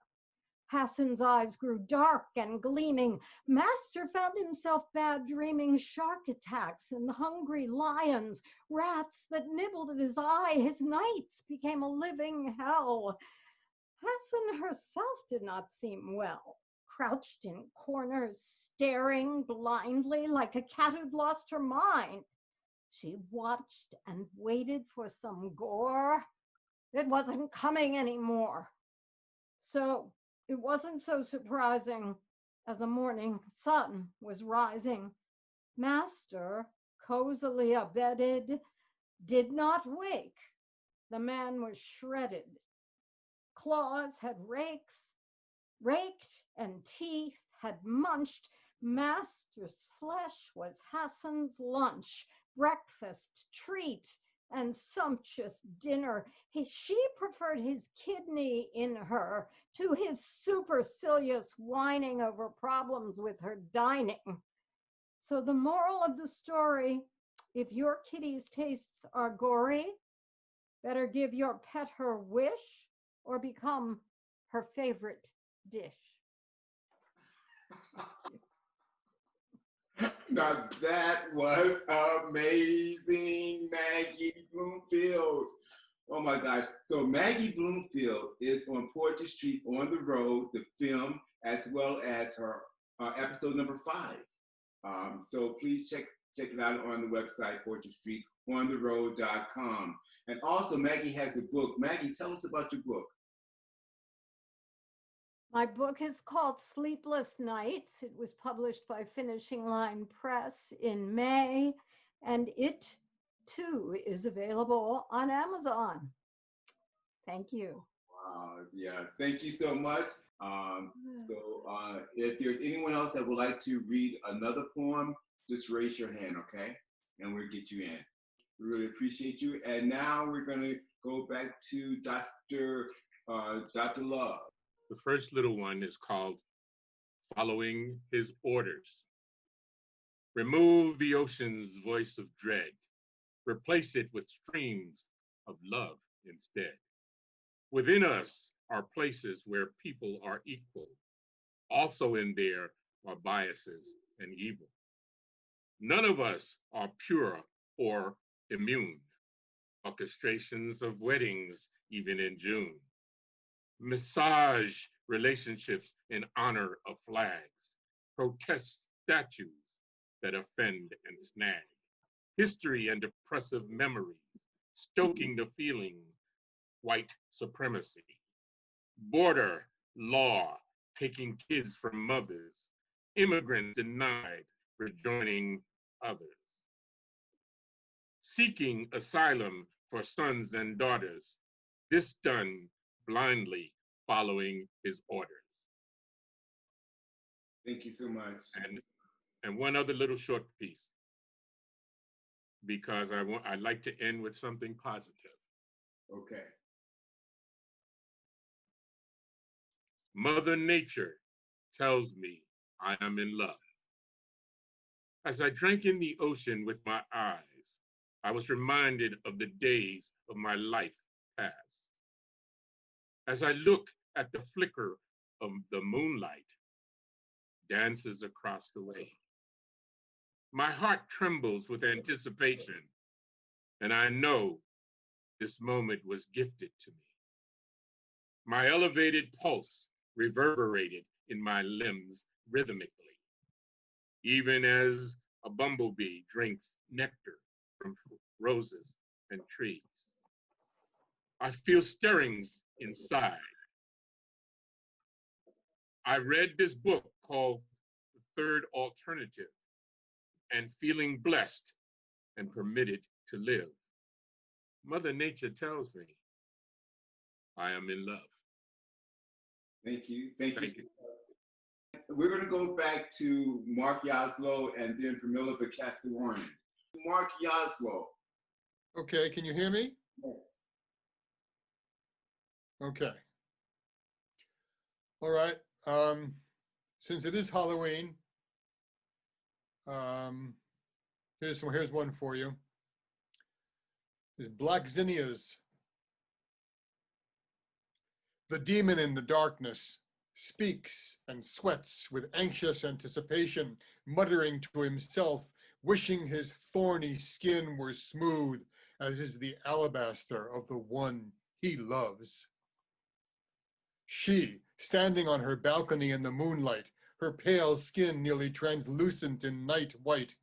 Hassan's eyes grew dark and gleaming. Master found himself bad dreaming shark attacks and hungry lions, rats that nibbled at his eye. His nights became a living hell. Hassan herself did not seem well, crouched in corners, staring blindly like a cat who'd lost her mind. She watched and waited for some gore. It wasn't coming anymore. So it wasn't so surprising as the morning sun was rising. Master, cozily abetted, did not wake. The man was shredded. Claws had raked, and teeth had munched. Master's flesh was Hassan's lunch, breakfast, treat, and sumptuous dinner. She preferred his kidney in her to his supercilious whining over problems with her dining. So the moral of the story, if your kitty's tastes are gory, better give your pet her wish or become her favorite dish. Now that was amazing, Maggie Bloomfield. Oh my gosh. So Maggie Bloomfield is on Poetry Street on the Road, the film, as well as her episode number 5. So please check it out on the website, poetrystreetontheroad.com. And also Maggie has a book. Maggie, tell us about your book. My book is called Sleepless Nights. It was published by Finishing Line Press in May, and it too is available on Amazon. Thank you. Wow, yeah, thank you so much. If there's anyone else that would like to read another poem, just raise your hand, okay? And we'll get you in. We really appreciate you. And now we're gonna go back to Dr. Love. The first little one is called Following His Orders. Remove the ocean's voice of dread. Replace it with streams of love instead. Within us are places where people are equal. Also in there are biases and evil. None of us are pure or immune. Orchestrations of weddings, even in June. Massage relationships in honor of flags. Protest statues that offend and snag. History and oppressive memories, stoking the feeling, white supremacy. Border law, taking kids from mothers. Immigrants denied, rejoining others. Seeking asylum for sons and daughters. This done blindly following his orders. Thank you so much. And one other little short piece, because I'd like to end with something positive. Okay. Mother Nature tells me I am in love. As I drank in the ocean with my eyes, I was reminded of the days of my life past. As I look at the flicker of the moonlight, dances across the way. My heart trembles with anticipation, and I know this moment was gifted to me. My elevated pulse reverberated in my limbs rhythmically, even as a bumblebee drinks nectar from roses and trees. I feel stirrings inside. I read this book called The Third Alternative and feeling blessed and permitted to live. Mother Nature tells me I am in love. Thank you. Thank you. We're going to go back to Mark Yaslow and then Pramila Venkateswaran. Mark Yaslow. Okay, can you hear me? Yes. Okay. All right. Since it is Halloween, here's one for you. Is Black Zinnias. The demon in the darkness speaks and sweats with anxious anticipation, muttering to himself, wishing his thorny skin were smooth, as is the alabaster of the one he loves. She, standing on her balcony in the moonlight, her pale skin nearly translucent in night white,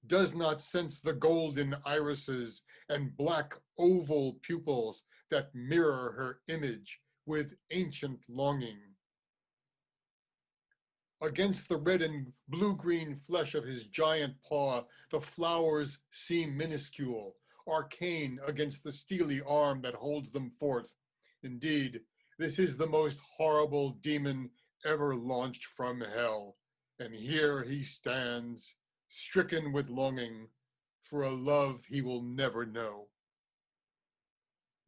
does not sense the golden irises and black oval pupils that mirror her image with ancient longing. Against the red and blue-green flesh of his giant paw, the flowers seem minuscule, arcane against the steely arm that holds them forth. Indeed, this is the most horrible demon ever launched from hell, and here he stands, stricken with longing for a love he will never know.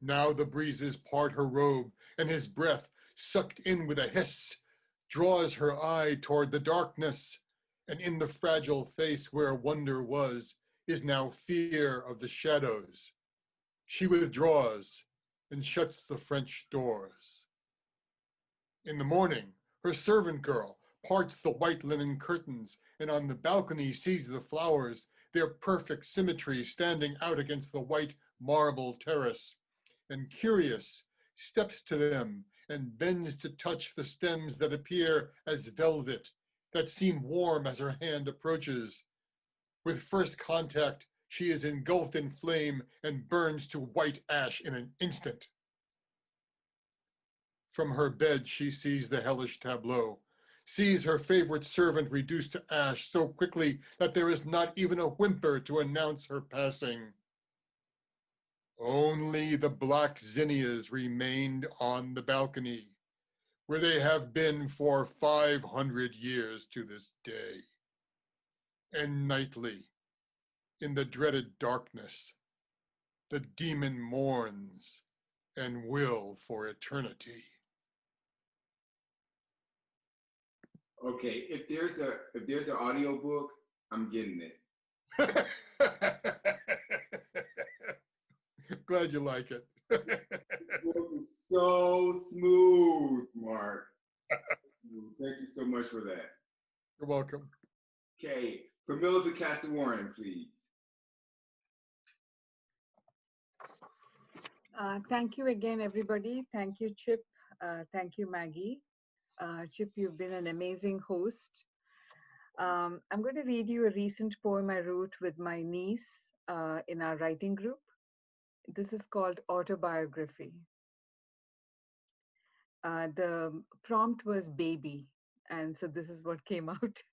Now the breezes part her robe, and his breath, sucked in with a hiss, draws her eye toward the darkness, and in the fragile face where wonder was, is now fear of the shadows. She withdraws and shuts the French doors. In the morning, her servant girl parts the white linen curtains, and on the balcony sees the flowers, their perfect symmetry standing out against the white marble terrace, and curious, steps to them and bends to touch the stems that appear as velvet, that seem warm as her hand approaches. With first contact, she is engulfed in flame and burns to white ash in an instant. From her bed, she sees the hellish tableau, sees her favorite servant reduced to ash so quickly that there is not even a whimper to announce her passing. Only the black zinnias remained on the balcony, where they have been for 500 years to this day. And nightly, in the dreaded darkness, the demon mourns and will for eternity. Okay, if there's an audio book, I'm getting it. Glad you like it. The book is so smooth, Mark. Thank you so much for that. You're welcome. Okay, Pramila Venkateswaran, please. Thank you again, everybody. Thank you, Chip. Thank you, Maggie. Chip, you've been an amazing host. I'm going to read you a recent poem I wrote with my niece in our writing group. This is called Autobiography. The prompt was baby, and so this is what came out.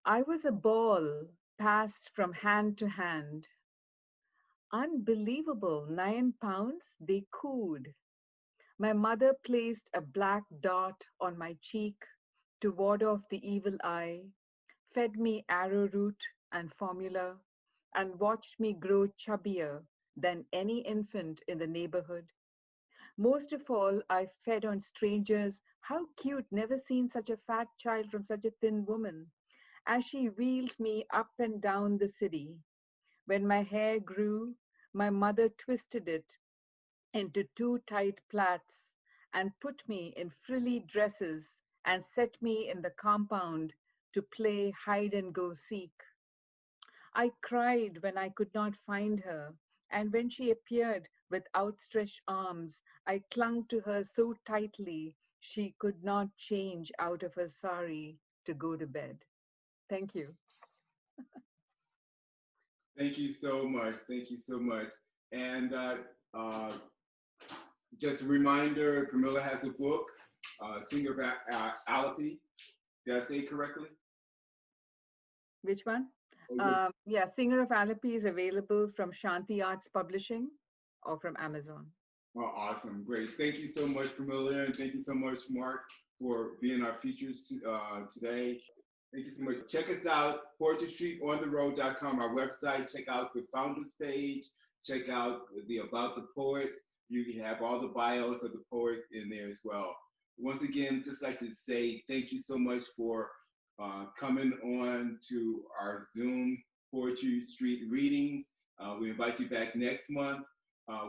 I was a ball passed from hand to hand. Unbelievable, 9 pounds, they cooed. My mother placed a black dot on my cheek to ward off the evil eye, fed me arrowroot and formula, and watched me grow chubbier than any infant in the neighborhood. Most of all, I fed on strangers. How cute, never seen such a fat child from such a thin woman, as she wheeled me up and down the city. When my hair grew, my mother twisted it into 2 tight plaits and put me in frilly dresses and set me in the compound to play hide and go seek. I cried when I could not find her, and when she appeared with outstretched arms, I clung to her so tightly she could not change out of her sari to go to bed. Thank you. Thank you so much. Thank you so much. And just a reminder, Pramila has a book, Singer of Alapy. Did I say it correctly? Which one? Oh, Yeah, Singer of Alleppey is available from Shanti Arts Publishing or from Amazon. Oh, awesome. Great. Thank you so much, Pramila, and thank you so much, Mark, for being our features today. Thank you so much. Check us out, poetrystreetontheroad.com, our website. Check out the founders page. Check out the About the Poets. You can have all the bios of the poets in there as well. Once again, just like to say thank you so much for coming on to our Zoom Poetry Street readings. We invite you back next month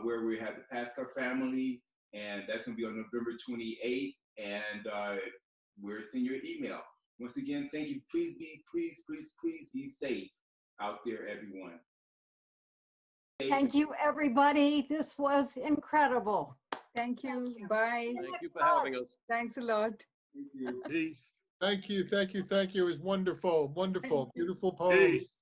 where we have the Pascal family, and that's going to be on November 28th, and we're seeing your email. Once again, thank you. Please be safe out there, everyone. Thank you, everybody. This was incredible. Thank you. Bye. Thank you for having us. Thanks a lot. Thank you. Peace. Thank you, thank you, thank you. It was wonderful, wonderful, beautiful poem. Peace.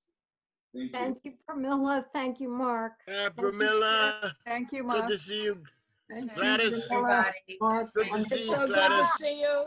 Thank you, Pramila. Thank you, Mark. Pramila. Thank you, Mark. Good to see you. Thank you, Gladys. Pramila. Mark, Good to see It's you, so good to Gladys. see you.